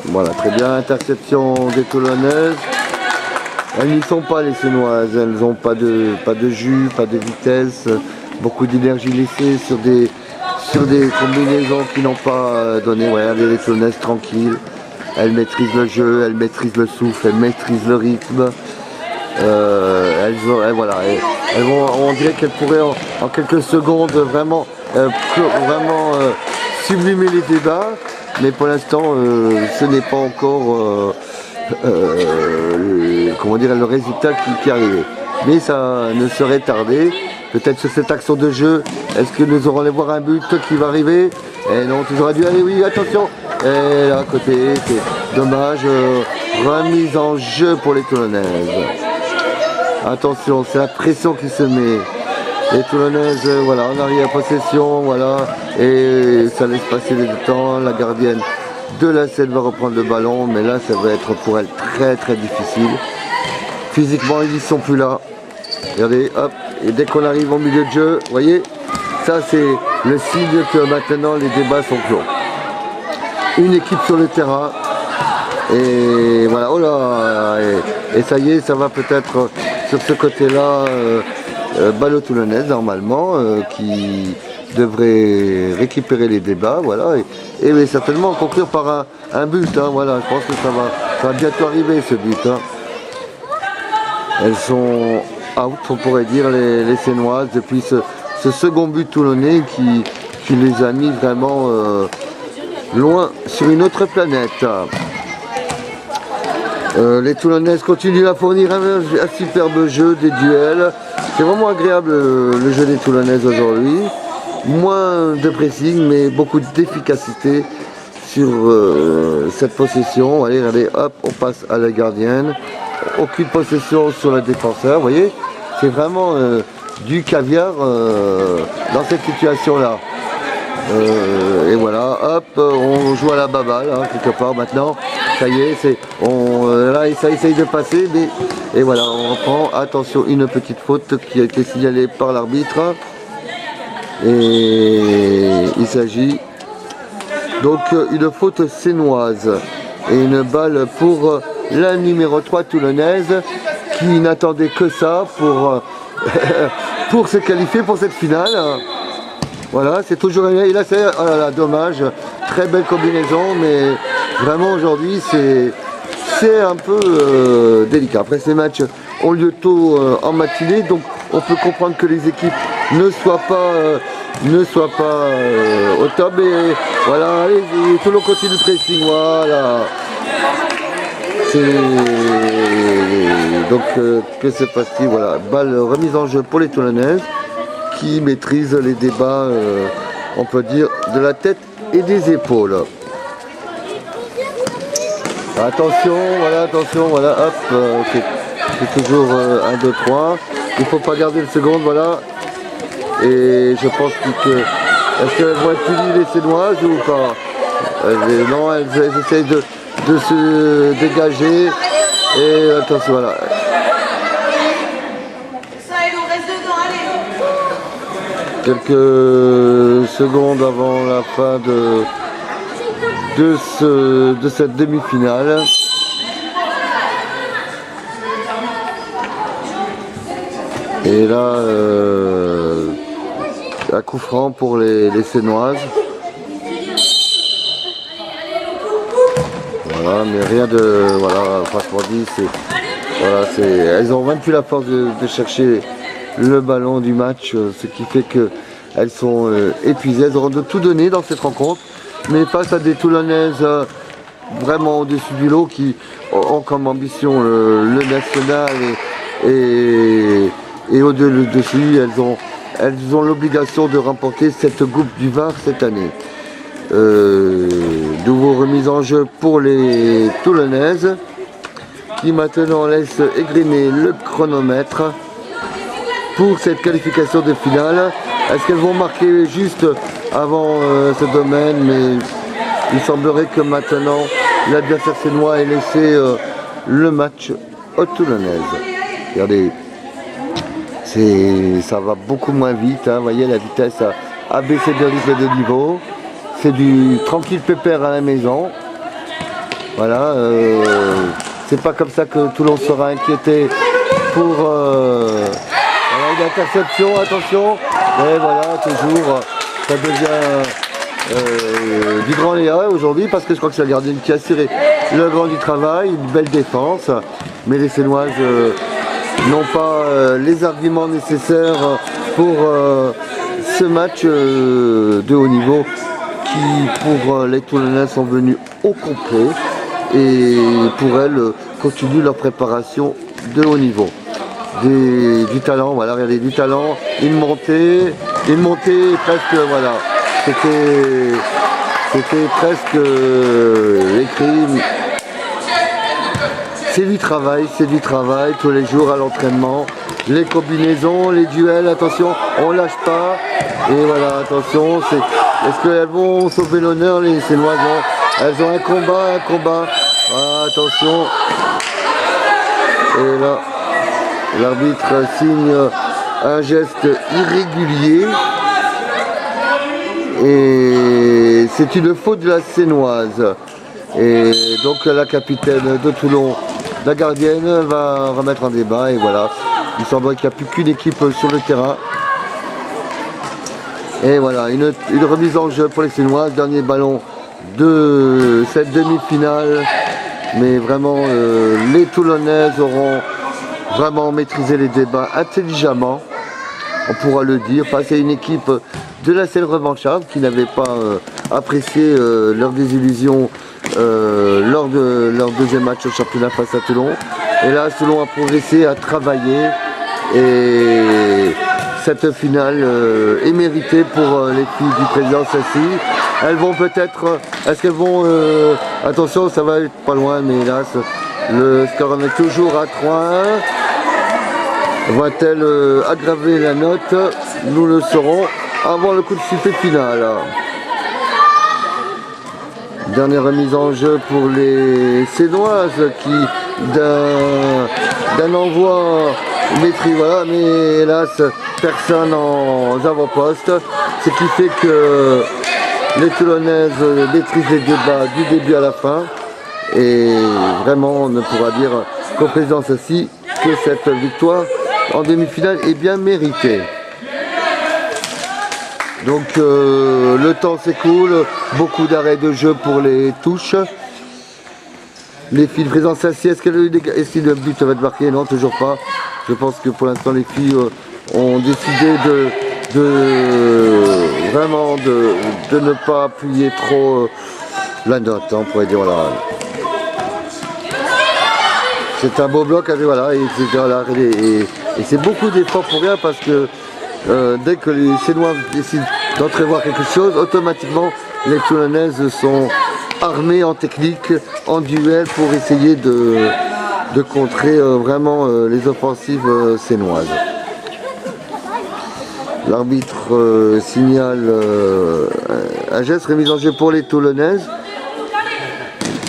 Voilà, très bien, interception des Toulonnaises. Elles n'y sont pas, les Sénoises, elles n'ont pas de jus, pas de vitesse, beaucoup d'énergie laissée sur des combinaisons qui n'ont pas donné. Ouais, regardez les Toulonnaises tranquilles, elles maîtrisent le jeu, elles maîtrisent le souffle, elles maîtrisent le rythme. Elles vont, on dirait qu'elles pourraient en quelques secondes vraiment sublimer les débats, mais pour l'instant ce n'est pas encore le résultat qui arrive. Mais ça ne serait tardé. Peut-être sur cette action de jeu, est-ce que nous aurons allé voir un but qui va arriver? Et non, tu aurais dû aller, oui, attention. Et là, à côté, c'est dommage. Remise en jeu pour les Toulonnaises. Attention, c'est la pression qui se met. Les Toulonnaises, voilà, en arrière possession, voilà. Et ça laisse passer le temps. La gardienne de la scène va reprendre le ballon, mais là, ça va être pour elle très très difficile. Physiquement, ils n'y sont plus là. Regardez, hop, et dès qu'on arrive au milieu de jeu, vous voyez, ça c'est le signe que maintenant les débats sont clos. Une équipe sur le terrain, et voilà, oh là, et ça y est, ça va peut-être sur ce côté-là, balle aux Toulonnaises normalement, qui devrait récupérer les débats, voilà, et certainement conclure par un but, hein, voilà, je pense que ça va bientôt arriver ce but. Hein. Elles sont out, on pourrait dire, les Sénoises, depuis ce second but toulonnais qui les a mis vraiment loin sur une autre planète. Les Toulonnaises continuent à fournir un superbe jeu, des duels. C'est vraiment agréable le jeu des Toulonnaises aujourd'hui. Moins de pressing, mais beaucoup d'efficacité sur cette possession. Allez, regardez, hop, on passe à la gardienne. Aucune possession sur le défenseur, vous voyez, c'est vraiment du caviar dans cette situation-là. Et voilà, hop, on joue à la baballe, hein, quelque part maintenant. Ça y est, là, ça essaye de passer, mais et voilà, on reprend. Attention, une petite faute qui a été signalée par l'arbitre. Et il s'agit donc une faute sénoise et une balle pour la numéro 3 toulonnaise qui n'attendait que ça pour se qualifier pour cette finale. Voilà, c'est toujours et là c'est oh là là, dommage, très belle combinaison, mais vraiment aujourd'hui c'est un peu délicat. Après ces matchs ont lieu tôt en matinée, donc on peut comprendre que les équipes ne soient pas au top, et voilà, allez, tout le monde continue le pressing, voilà. Donc que se passe-t-il? Voilà, balle remise en jeu pour les Toulonnaises qui maîtrisent les débats, on peut dire, de la tête et des épaules. Attention, voilà, hop, c'est toujours 1, 2, 3. Il ne faut pas garder le second, voilà. Et je pense que... Est-ce qu'elles vont être punies les Sénoises ou pas? Non, elles essayent de se dégager. Et attention, voilà. Ça, il nous reste dedans, allez. Quelques secondes avant la fin de cette demi-finale. Et là, un coup franc pour les Sénoises. Voilà, mais rien de... Voilà, franchement dit, elles ont même plus la force de chercher le ballon du match, ce qui fait qu'elles sont épuisées. Elles auront de tout donné dans cette rencontre, mais face à des Toulonnaises vraiment au-dessus du lot qui ont comme ambition le national et au-dessus, elles ont l'obligation de remporter cette Coupe du Var cette année. Nouveau remise en jeu pour les Toulonnaises qui maintenant laissent égrener le chronomètre pour cette qualification de finale. Est-ce qu'elles vont marquer juste avant ce domaine? Mais il semblerait que maintenant l'adversaire sénois ait laissé le match aux Toulonnaises. Regardez, ça va beaucoup moins vite, hein. Vous voyez, la vitesse a baissé de rythme de niveau. C'est du tranquille pépère à la maison. Voilà, c'est pas comme ça que Toulon sera inquiété pour voilà, une interception, attention. Et voilà, toujours, ça devient du grand Léa aujourd'hui, parce que je crois que c'est la gardienne qui a assuré le grand du travail, une belle défense. Mais les Sénoises n'ont pas les arguments nécessaires pour ce match de haut niveau qui, pour les Toulonnaises, sont venus au complet et pour elles continuent leur préparation de haut niveau. Du talent, voilà, regardez, du talent, une montée presque, voilà, c'était presque écrit. C'est du travail tous les jours à l'entraînement. Les combinaisons, les duels, attention, on lâche pas. Et voilà, attention, est-ce qu'elles vont sauver l'honneur, les Sénoises? Elles ont un combat. Voilà, attention. Et là, l'arbitre signe un geste irrégulier. Et c'est une faute de la Sénoise. Et donc la capitaine de Toulon, la gardienne, va remettre en débat. Et voilà, il semblerait qu'il n'y a plus qu'une équipe sur le terrain. Et voilà, une remise en jeu pour les Sénoises, dernier ballon de cette demi-finale. Mais vraiment, les Toulonnaises auront vraiment maîtrisé les débats intelligemment, on pourra le dire, face à une équipe de la Selle revancharde qui n'avait pas apprécié leur désillusion lors de leur deuxième match au championnat face à Toulon. Et là, Toulon a progressé, a travaillé, et cette finale est méritée pour les filles du président Sassi. Elles vont peut-être, est-ce qu'elles vont, attention, ça va être pas loin, mais hélas, le score est toujours à 3-1. Va-t-elle aggraver la note? Nous le saurons avant le coup de sifflet final. Dernière remise en jeu pour les Sénoises qui, d'un envoi maîtrise, voilà, mais hélas, personne en avant-poste, ce qui fait que les Toulonnaises maîtrisent les débats du début à la fin. Et vraiment, on ne pourra dire qu'au président Sassi que cette victoire en demi-finale est bien méritée. Donc le temps s'écoule, beaucoup d'arrêts de jeu pour les touches. Les filles de président Sassi, est-ce que le but va être marqué? Non, toujours pas. Je pense que pour l'instant les filles ont décidé vraiment de ne pas appuyer trop la note, hein, on pourrait dire, voilà. C'est un beau bloc, voilà, et c'est beaucoup d'efforts pour rien, parce que dès que les Sénois décident d'entrevoir quelque chose, automatiquement les Toulonnaises sont armés en technique, en duel pour essayer de contrer vraiment les offensives sénoises. L'arbitre signale un geste remis en jeu pour les Toulonnaises.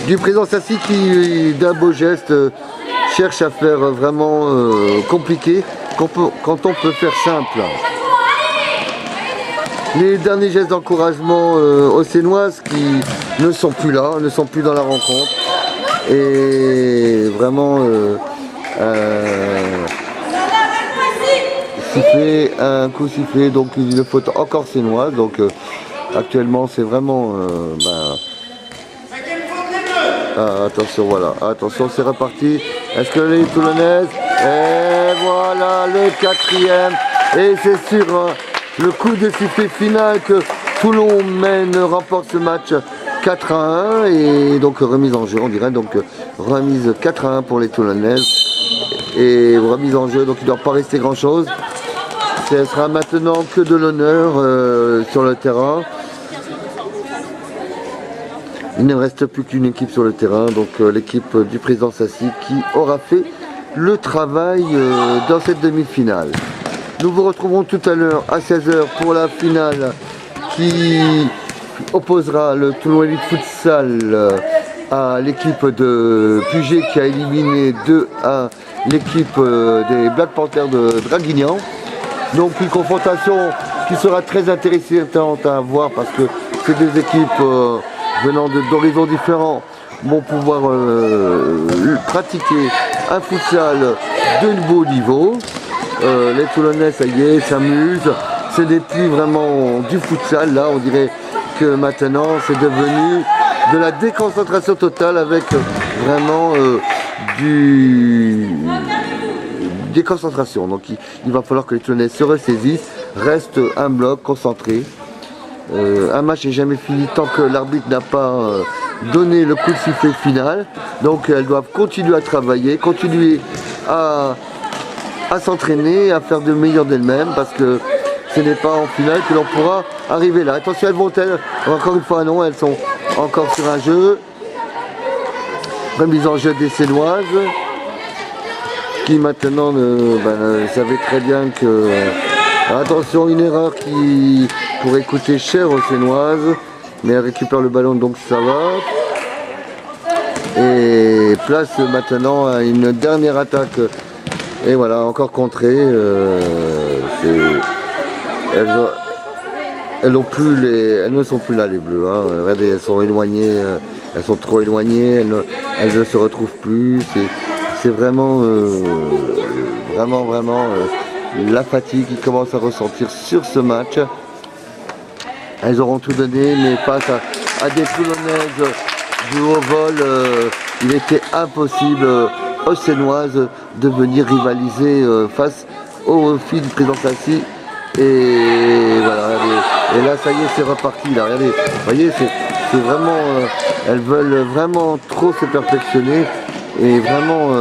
Du président Sassi qui, d'un beau geste, cherche à faire vraiment compliqué quand on peut faire simple. Les derniers gestes d'encouragement aux Sénoises qui ne sont plus là, ne sont plus dans la rencontre. Et vraiment sifflé, un coup sifflé, donc une faute encore sénoise. Donc actuellement c'est vraiment attention, voilà, attention, c'est reparti. Est-ce que les Toulonnaises, et voilà le quatrième, et c'est sur le coup de sifflet final que Toulon remporte ce match 4-1, et donc remise en jeu, on dirait, donc remise 4-1 pour les Toulonnaises, et remise en jeu, donc il ne doit pas rester grand chose. Ce sera maintenant que de l'honneur sur le terrain. Il ne reste plus qu'une équipe sur le terrain, donc l'équipe du président Sassi qui aura fait le travail dans cette demi-finale. Nous vous retrouverons tout à l'heure à 16h pour la finale qui opposera le Toulon Elite Futsal à l'équipe de Puget qui a éliminé 2-1 l'équipe des Black Panthers de Draguignan. Donc une confrontation qui sera très intéressante à voir parce que ces deux équipes venant d'horizons différents vont pouvoir pratiquer un futsal de beau niveau. Les Toulonnais, ça y est, s'amusent. Ce n'est plus vraiment du futsal, là on dirait que maintenant c'est devenu de la déconcentration totale avec vraiment déconcentration. Donc il va falloir que les Toulonnais se ressaisissent, restent un bloc concentré. Un match n'est jamais fini tant que l'arbitre n'a pas donné le coup de sifflet final. Donc elles doivent continuer à travailler, continuer à s'entraîner, à faire de meilleur d'elles-mêmes parce que ce n'est pas en finale que l'on pourra arriver là. Attention, elles vont-elles, encore une fois non, elles sont encore sur un jeu. Remise en jeu des Sénoises qui maintenant savaient très bien que... attention, une erreur qui pourrait coûter cher aux Sénoises, mais elle récupère le ballon donc ça va. Et place maintenant à une dernière attaque. Et voilà, encore contrée. Elles ne sont plus là les Bleus. Hein. Regardez, elles sont éloignées, elles sont trop éloignées, elles ne se retrouvent plus. C'est vraiment, vraiment la fatigue qui commence à ressentir sur ce match. Elles auront tout donné, mais face à des Toulonnaises du haut vol, il était impossible aux Sénoises de venir rivaliser face aux filles du président Sassi. Et voilà, et là ça y est, c'est reparti. Là, regardez, vous voyez, c'est vraiment, elles veulent vraiment trop se perfectionner. Et vraiment,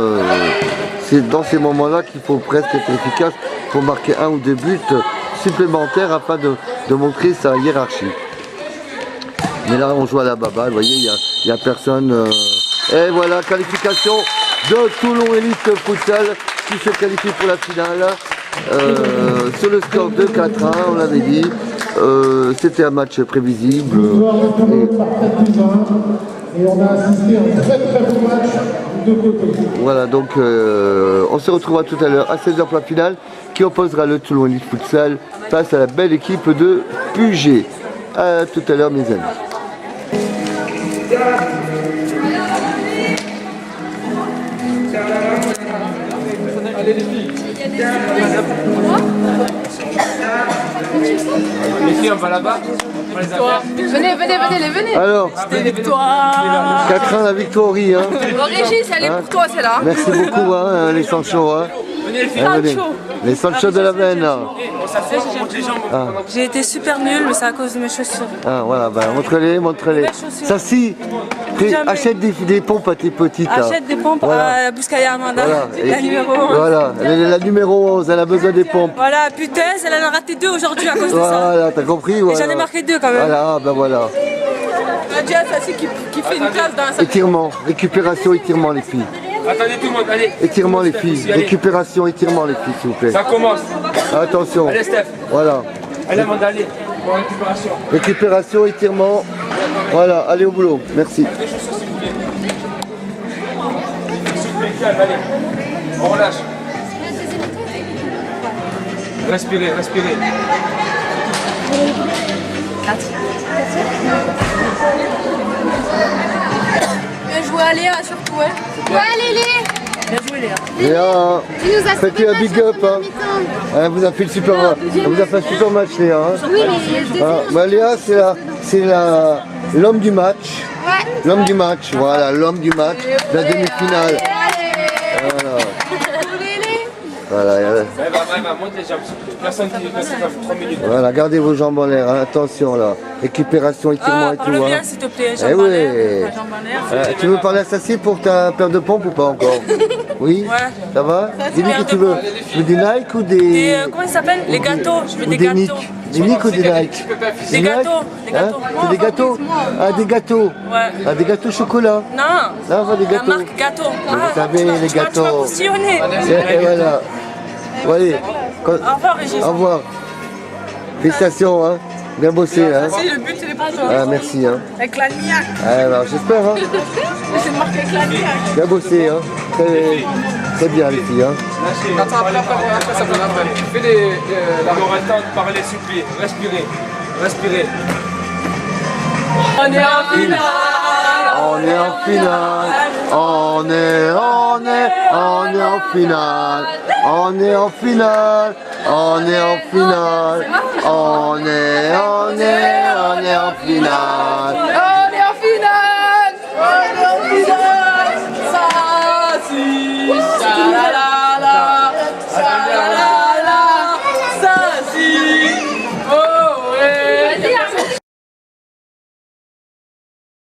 c'est dans ces moments-là qu'il faut presque être efficace pour marquer un ou deux buts supplémentaires afin de montrer sa hiérarchie. Mais là, on joue à la baballe, vous voyez, il n'y a personne. Et voilà, qualification de Toulon Elite Futsal qui se qualifie pour la finale. Sur le score de 4-1, on l'avait dit. C'était un match prévisible. Et on a assisté à un très beau match de côté. Voilà, donc on se retrouvera tout à l'heure à 16h pour la finale qui opposera le Toulon Elite Futsal face à la belle équipe de Puget. À tout à l'heure mes amis. Allez les filles. Les filles, on va là-bas. Venez. Alors, C'était victoire. 4-1 la victoire, hein. Bon, Régis, elle est pour toi, celle-là. Merci beaucoup, hein, les Sancho. Hein. Venez. Les Sancho de la veine. Ah. J'ai été super nulle, mais c'est à cause de mes chaussures. Ah, voilà, bah, montre-les. Ça, si, achète des pompes à tes petites. Achète des pompes à Bouskaïa Amanda, voilà. la numéro 11. Voilà, la numéro 11, elle a besoin des pompes. Voilà, putain, elle en a raté 2 aujourd'hui à cause de ça. Voilà, t'as compris, Et j'en ai marqué 2 quand même. Voilà, ben voilà. Nadia, ça c'est qui fait une place dans sa... Étirement, récupération, étirement les filles. Attendez tout le monde, allez. Étirement les filles, récupération, étirement les filles s'il vous plaît. Ça commence. Attention, Allez Steph. voilà. Allez Amanda, allez. Pour récupération. Récupération, étirement, voilà, allez au boulot, merci. Des chaussures si vous voulez. Soufflez, calme, allez. On relâche. Respirez, respirez. Bien joué à Léa surtout, ouais. Ouais, Lélé, Bien joué Léa. Léa, tu nous as faites-lui un big up. Hein. Elle vous a fait le super, elle vous a fait un super match Léa. Hein. Oui, mais Voilà. Bah, Léa, l'homme du match. Ouais. L'homme du match, voilà, l'homme du match, la demi-finale. Voilà. Voilà, Monte les jambes. Personne qui reste comme 3 minutes. voilà, gardez vos jambes en l'air, hein. Attention là. Récupération, étirement et tout. Parle bien Hein. s'il te plaît, Eh jambes en oui. l'air. Jambes en l'air. Tu veux parler à Sassy pour ta paire de pompes ou pas encore? Oui. Ouais. Ça va? Dis-lui que paire tu de veux. pompes. Tu veux des Nike ou Et des. comment ils s'appellent? Les gâteaux. Je veux Ou des des Nick? gâteaux. Des Nick ou des Nike? Des Nike gâteaux. Des Hein? gâteaux. C'est des gâteaux? Ah, des gâteaux. Ouais. Ah, des gâteaux chocolat. Non. Là, on va des La gâteaux. marque gâteau. Vous savez, les Tu vas gâteaux. postillonner. Et voilà. Voyez. Au revoir Régis. Au revoir. Félicitations, hein. Bien bossé, hein. Si, le but c'est les points. Ah, merci, hein. Avec la niaque. Ah, bah, j'espère, hein. C'est marqué avec la niaque. Bien bossé, hein. Très bien, les filles, hein. Lâchez. Attends, après, ça peut après. Fais On aura le temps de parler, s'il vous plaît. Respirez. Respirez. On est en finale. On est en finale. On est en finale. On est en finale. On est en finale. On est en finale.